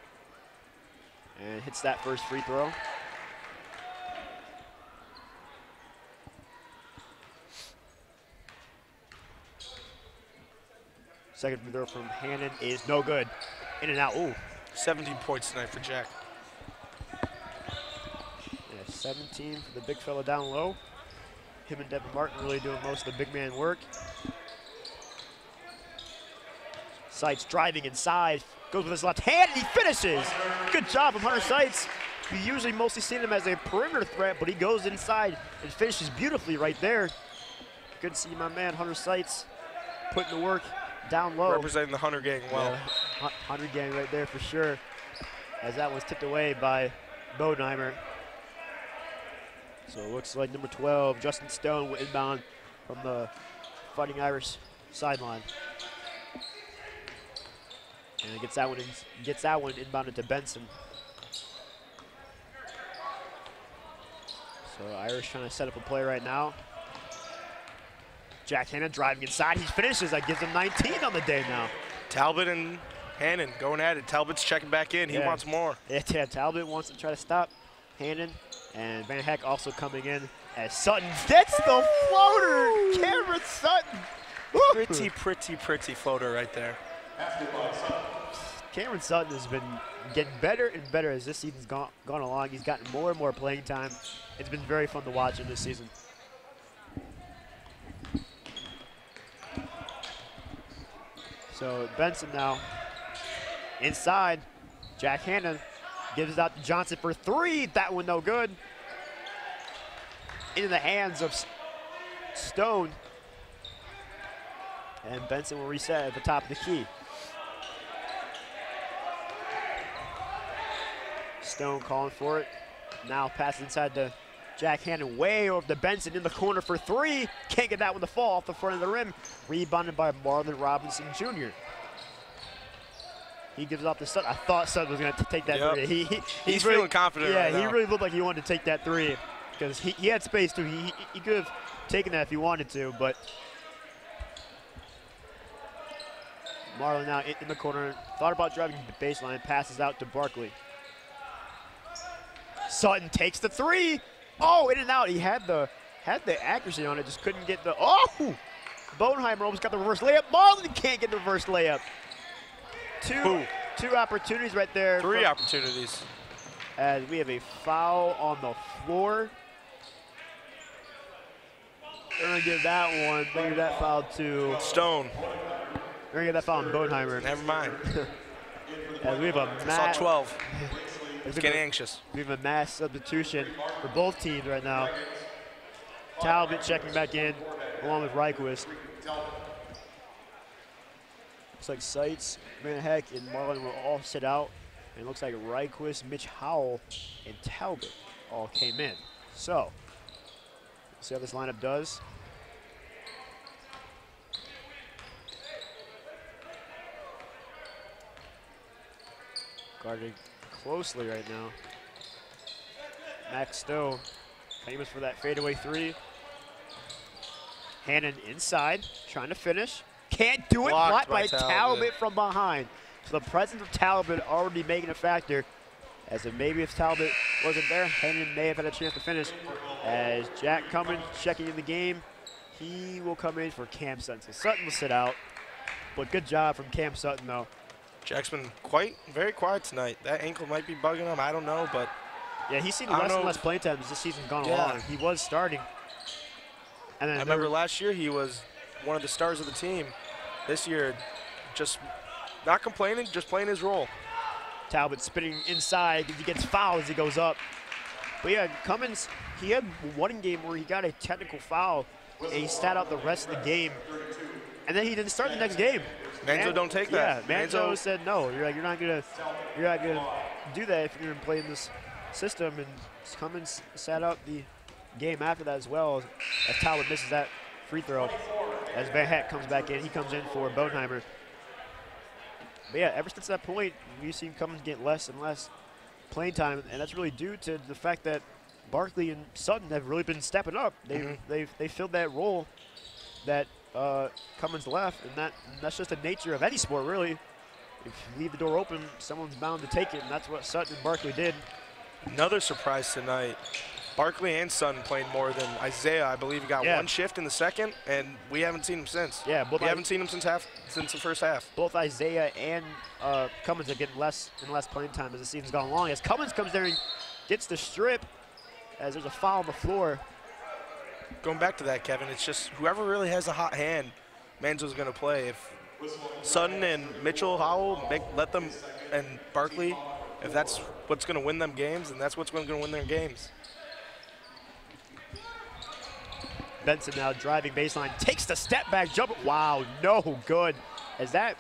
and hits that first free throw. Second free throw from Hannon is no good. In and out. Ooh. 17 points tonight for Jack. Yeah, 17 for the big fella down low. Him and Devin Martin really doing most of the big man work. Seitz driving inside, goes with his left hand, and he finishes. Good job from Hunter Seitz. We usually mostly see him as a perimeter threat, but he goes inside and finishes beautifully right there. Good to see my man Hunter Seitz putting the work down low. Representing the Hunter gang well. Yeah, Hunter gang right there for sure, as that was tipped away by Bodenheimer. So it looks like number 12, Justin Stone, will inbound from the Fighting Irish sideline. And gets that one inbounded to Benson. So Irish trying to set up a play right now. Jack Hannon driving inside. He finishes. That gives him 19 on the day now. Talbot and Hannon going at it. Talbot's checking back in. He wants more. Yeah, Talbot wants to try to stop Hannon. And Van Heck also coming in as Sutton gets the floater. Cameron Sutton. Pretty floater right there. Cameron Sutton has been getting better and better as this season's gone along. He's gotten more and more playing time. It's been very fun to watch him this season. So Benson now inside. Jack Hannon gives it out to Johnson for three. That one no good. Into the hands of Stone. And Benson will reset at the top of the key. Stone calling for it. Now passes inside to Jack Hannon, way over to Benson in the corner for three. Can't get that one to fall off the front of the rim. Rebounded by Marlon Robinson Jr. He gives it off to Sutton. I thought Sutton was going to take that three. He's really, feeling confident right now. He really looked like he wanted to take that three because he had space too. He could have taken that if he wanted to, but Marlon now in the corner. Thought about driving the baseline, passes out to Barkley. Sutton takes the three. Oh, in and out. He had the accuracy on it, just couldn't get the. Oh! Bodenheimer almost got the reverse layup. Marlon can't get the reverse layup. 2 opportunities right there. 3 opportunities. As we have a foul on the floor. They're going to give that one. They're going to give that foul to Stone. They're going to give that foul on Bodenheimer. Never mind. As we have a I saw 12. It's getting anxious. We have a mass substitution for both teams right now. Talbot checking back in along with Reichwist. Looks like Seitz, Van Heck, and Marlin will all sit out. And it looks like Reichwist, Mitch Howell, and Talbot all came in. So, let's see how this lineup does. Guarding closely right now. Max Stowe, famous for that fadeaway 3. Hannon inside, trying to finish. Can't do it, blocked by Talbot from behind. So the presence of Talbot already making a factor. As if maybe if Talbot wasn't there, Hannon may have had a chance to finish. As Jack Cummins checking in the game, he will come in for Cam Sutton. So Sutton will sit out, but good job from Cam Sutton though. Jack's been very quiet tonight. That ankle might be bugging him, I don't know, but. Yeah, he's seen less and less playing time as this season's gone along. He was starting. And then I remember last year he was one of the stars of the team. This year, just not complaining, just playing his role. Talbot spinning inside, he gets fouled as he goes up. But yeah, Cummins, he had one game where he got a technical foul, and he sat out the rest of the game. And then he didn't start the next game. Manzo don't take that. Yeah, Manzo said no. You're not gonna do that if you're gonna play in this system. And Cummins sat out the game after that as well, as Talbot misses that free throw. As Van Heck comes back in, he comes in for Bodenheimer. But yeah, ever since that point, we've seen Cummins get less and less playing time, and that's really due to the fact that Barkley and Sutton have really been stepping up. They filled that role that Cummins left, and that's just the nature of any sport, really. If you leave the door open, someone's bound to take it, and that's what Sutton and Barkley did. Another surprise tonight. Barkley and Sutton played more than Isaiah. I believe he got 1 shift in the second, and we haven't seen him since. Yeah, we haven't seen him since the first half. Both Isaiah and Cummins are getting less and less playing time as the season's gone along. As Cummins comes there and gets the strip, as there's a foul on the floor. Going back to that, Kevin, it's just whoever really has a hot hand, Manzo's going to play. If Sutton and Mitchell, Howell, let them, and Barkley, if that's what's going to win them games, then that's what's going to win their games. Benson now driving baseline, takes the step back jumper. Wow, no good. As that,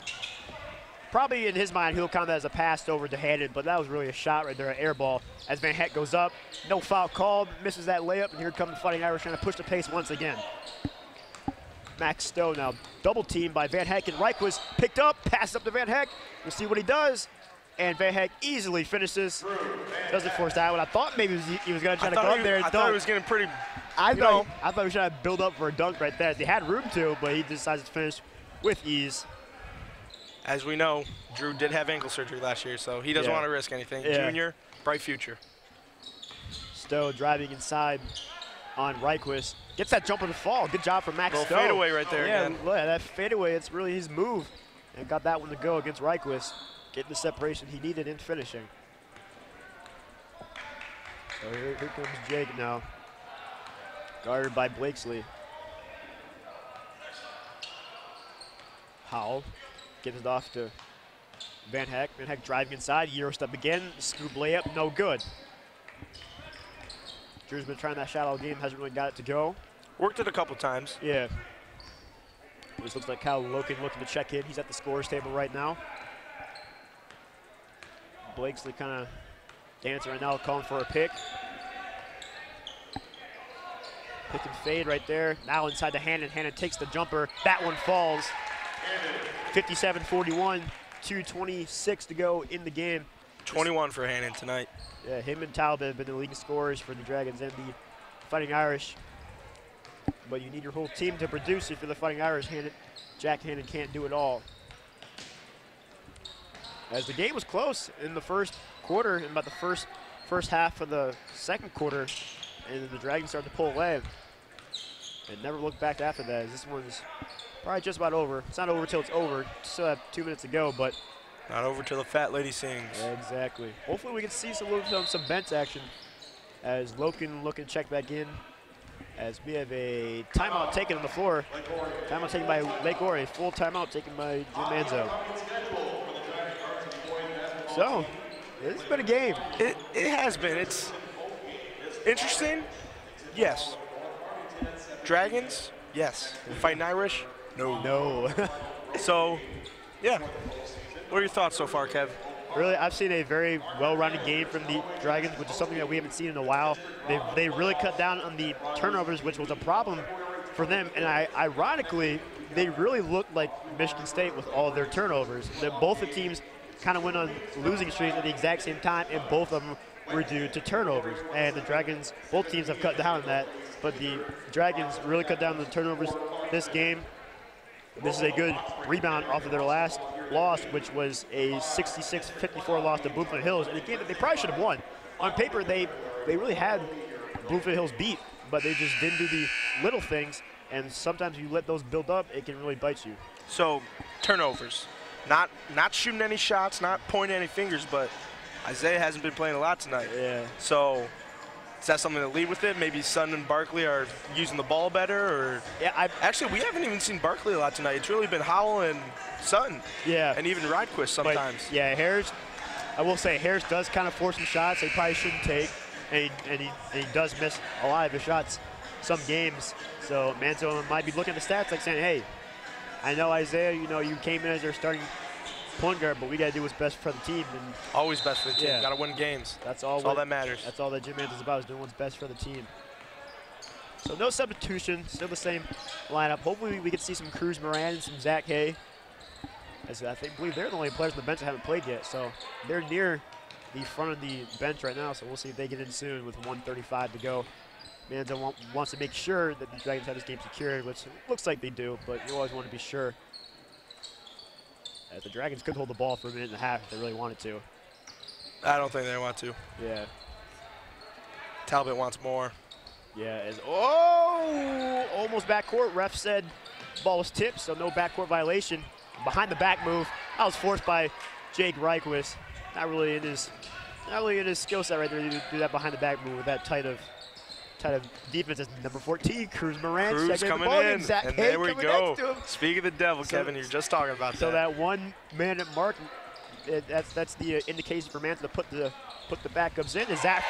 probably in his mind, he'll count that as a pass over to Hannon, but that was really a shot right there, an air ball. As Van Heck goes up, no foul called, misses that layup, and here come the Fighting Irish trying to push the pace once again. Max Stowe now double teamed by Van Heck, and Reichwist picked up, passes up to Van Heck. We'll see what he does. And Van Heck easily finishes. Doesn't force that one. I thought maybe he was going to try to go up there and dunk. I thought he was getting pretty. I thought he was trying to build up for a dunk right there. They had room to, but he decides to finish with ease. As we know, Drew did have ankle surgery last year, so he doesn't want to risk anything. Junior, bright future. Stowe driving inside on Reichwist. Gets that jumper to fall. Good job from Max Stowe. Fadeaway right there again. Yeah, that fadeaway, it's really his move. And got that one to go against Reichwist. Getting the separation he needed in finishing. So here comes Jake now. Guarded by Blakesley. Howell gives it off to Van Heck. Van Heck driving inside, Euro step again, scoop layup, no good. Drew's been trying that shot all game, hasn't really got it to go. Worked it a couple times. Yeah. This looks like Kyle Loken looking to check in. He's at the scorer's table right now. Blakesley kind of dancing right now, calling for a pick. Pick and fade right there. Now inside to Hannon. Hannon takes the jumper. That one falls. 57-41, 2:26 to go in the game. 21 for Hannon tonight. Yeah, him and Talbot have been the leading scorers for the Dragons and the Fighting Irish. But you need your whole team to produce if you're the Fighting Irish. Jack Hannon can't do it all. As the game was close in the first quarter, and about the first half of the second quarter, and then the Dragons started to pull away. And never looked back after that, as this one's probably just about over. It's not over till it's over. Still have 2 minutes to go, but Not over till the fat lady sings. Yeah, exactly. Hopefully we can see some bench action as Loken looking to check back in. As we have a timeout taken on the floor. Timeout taken by Lake Orion. A full timeout taken by Jim Manzo. So, this has been a game. It has been. It's interesting. Yes. Dragons? Yes. Fighting Irish? No. No. So, yeah. What are your thoughts so far, Kev? Really, I've seen a very well-rounded game from the Dragons, which is something that we haven't seen in a while. They really cut down on the turnovers, which was a problem for them. And ironically, they really looked like Michigan State with all of their turnovers. Both the teams kind of went on losing streaks at the exact same time, and both of them were due to turnovers. And the Dragons, both teams have cut down on that, but the Dragons really cut down on the turnovers this game. This is a good rebound off of their last loss, which was a 66-54 loss to Bloomfield Hills, in a game that they probably should have won. On paper, they really had Bloomfield Hills beat, but they just didn't do the little things, and sometimes you let those build up, it can really bite you. So, turnovers. Not shooting any shots, not pointing any fingers, but Isaiah hasn't been playing a lot tonight. Yeah. So, is that something to lead with it? Maybe Sun and Barkley are using the ball better, or actually we haven't even seen Barkley a lot tonight. It's really been Howell and Sun. Yeah. And even Rydquist sometimes. But, yeah, Harris. I will say Harris does kind of force some shots they probably shouldn't take, and he does miss a lot of his shots some games. So Manzo might be looking at the stats like saying, hey, I know Isaiah, you came in as their starting point guard, but we got to do what's best for the team. And always best for the team. Got to win games. That's all that matters. That's all that Jim Manzo's about, is doing what's best for the team. So no substitution, still the same lineup. Hopefully we can see some Cruz Moran and some Zach Hay. As I believe they're the only players on the bench that haven't played yet. So they're near the front of the bench right now, so we'll see if they get in soon with 1:35 to go. Manzo wants to make sure that the Dragons have this game secured, which looks like they do, but you always want to be sure. As the Dragons could hold the ball for a minute and a half if they really wanted to. I don't think they want to. Yeah. Talbot wants more. Yeah. Almost backcourt. Ref said ball was tipped, so no backcourt violation. Behind the back move. That was forced by Jake Rydquist. Not really in his skill set right there to do that behind the back move with that tight of defense. As number 14, Cruz Moran. Cruz coming in, and there we go. Speak of the devil, Kevin, you're just talking about that. So that 1 minute mark, that's the indication for Manzo to put the backups in. Is that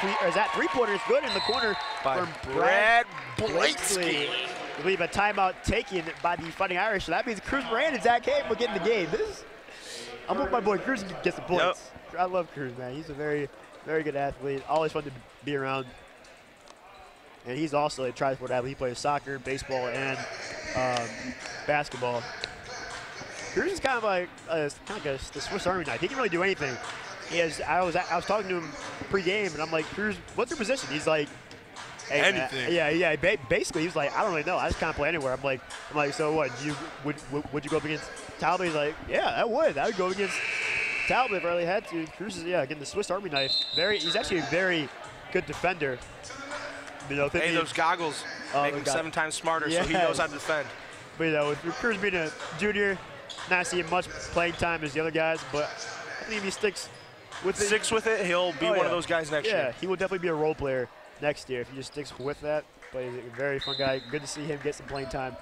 three-pointer is good in the corner by from Brad Blakesky. I believe a timeout taken by the Fighting Irish. So that means Cruz Moran and Zach Hay will get in the game. I'm with my boy Cruz to get some points. Yep. I love Cruz, man. He's a very, very good athlete. Always fun to be around. And he's also a tri-sport athlete. He plays soccer, baseball, and basketball. Cruz is kind of like the Swiss Army knife. He can really do anything. I was talking to him pre-game, and I'm like, Cruz, what's your position? He's like, hey, anything. Yeah. Basically, he was like, I don't really know. I just kind of play anywhere. I'm like, so what? Would you go up against Talbot? He's like, yeah, I would go against Talbot if I really had to. Cruz is again the Swiss Army knife. He's actually a very good defender. Hey, those goggles make him 7 times smarter, so he knows how to defend. But with Cruz being a junior, not seeing much playing time as the other guys, but I think if he sticks with it, he'll be one of those guys next year. Yeah, he will definitely be a role player next year if he just sticks with that. But he's a very fun guy. Good to see him get some playing time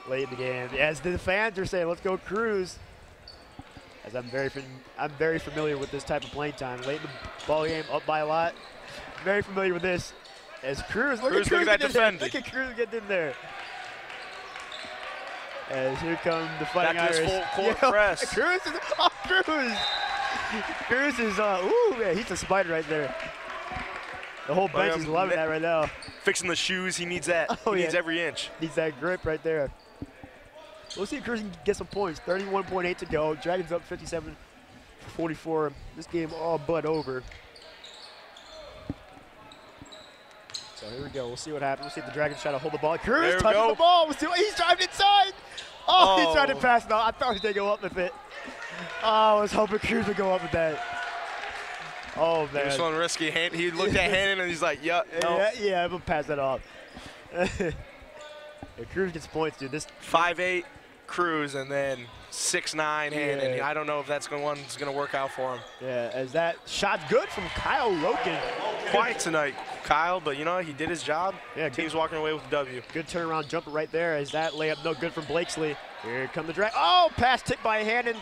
late in the game. As the fans are saying, let's go Cruz. As I'm very familiar with this type of playing time. Late in the ball game, up by a lot. Very familiar with this. As Cruz, look at that defending. Look at Cruz getting in there. As here come the Fighting Irish. Back to his full court press. Cruz is, ooh, man, he's a spider right there. The whole bench is loving that right now. Fixing the shoes, he needs that. He needs every inch. Needs that grip right there. We'll see if Cruz can get some points. 31.8 to go. Dragons up 57-44. This game all but over. So here we go. We'll see what happens. We'll see if the Dragons try to hold the ball. Cruz touching the ball. We'll see what he's driving inside. Oh, he's trying to pass it out. I thought he was going to go up with it. Oh, I was hoping Cruz would go up with that. Oh, man. He was feeling risky. He looked at Hannon and he's like, yeah, no. Yeah, I'm going to pass that off. Cruz gets points, dude. This 5'8", Cruz and then 6'9" Hannon. I don't know if that's one's going to work out for him. Yeah, as that shot good from Kyle Loken. Quiet tonight, Kyle, but you know, he did his job. Yeah, team's walking away with the W. Good turnaround jumper right there as that layup no good from Blakesley. Here come the drag. Oh, pass tipped by Hannon.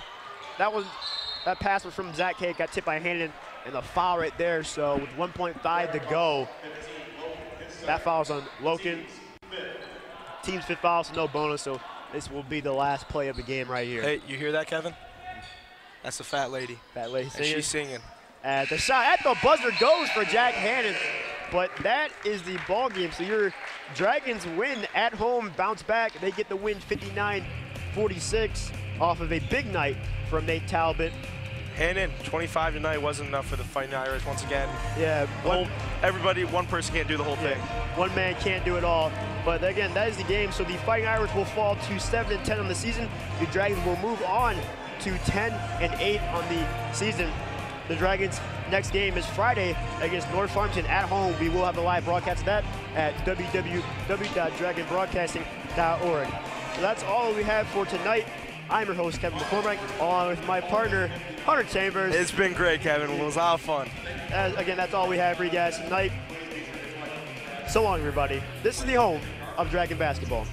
That pass was from Zach Kate, got tipped by Hannon, and the foul right there. So with 1.5 to go, that foul's on Loken. Team's 5th foul, so no bonus. So this will be the last play of the game right here. Hey, you hear that, Kevin? That's the fat lady. Fat lady singing. And she's singing. The shot at the buzzer goes for Jack Hannon, but that is the ball game. So your Dragons win at home, bounce back. They get the win 59-46 off of a big night from Nate Talbot. Hannon, 25 tonight wasn't enough for the Fighting Irish once again. Yeah, one person can't do the whole thing. One man can't do it all. But again, that is the game. So the Fighting Irish will fall to 7-10 on the season. The Dragons will move on to 10-8 on the season. The Dragons' next game is Friday against North Farmington at home. We will have a live broadcast of that at www.dragonbroadcasting.org. So that's all we have for tonight. I'm your host, Kevin McCormick, along with my partner, Hunter Chambers. It's been great, Kevin. It was a lot of fun. Again, that's all we have for you guys tonight. So long, everybody. This is the home of Dragon basketball.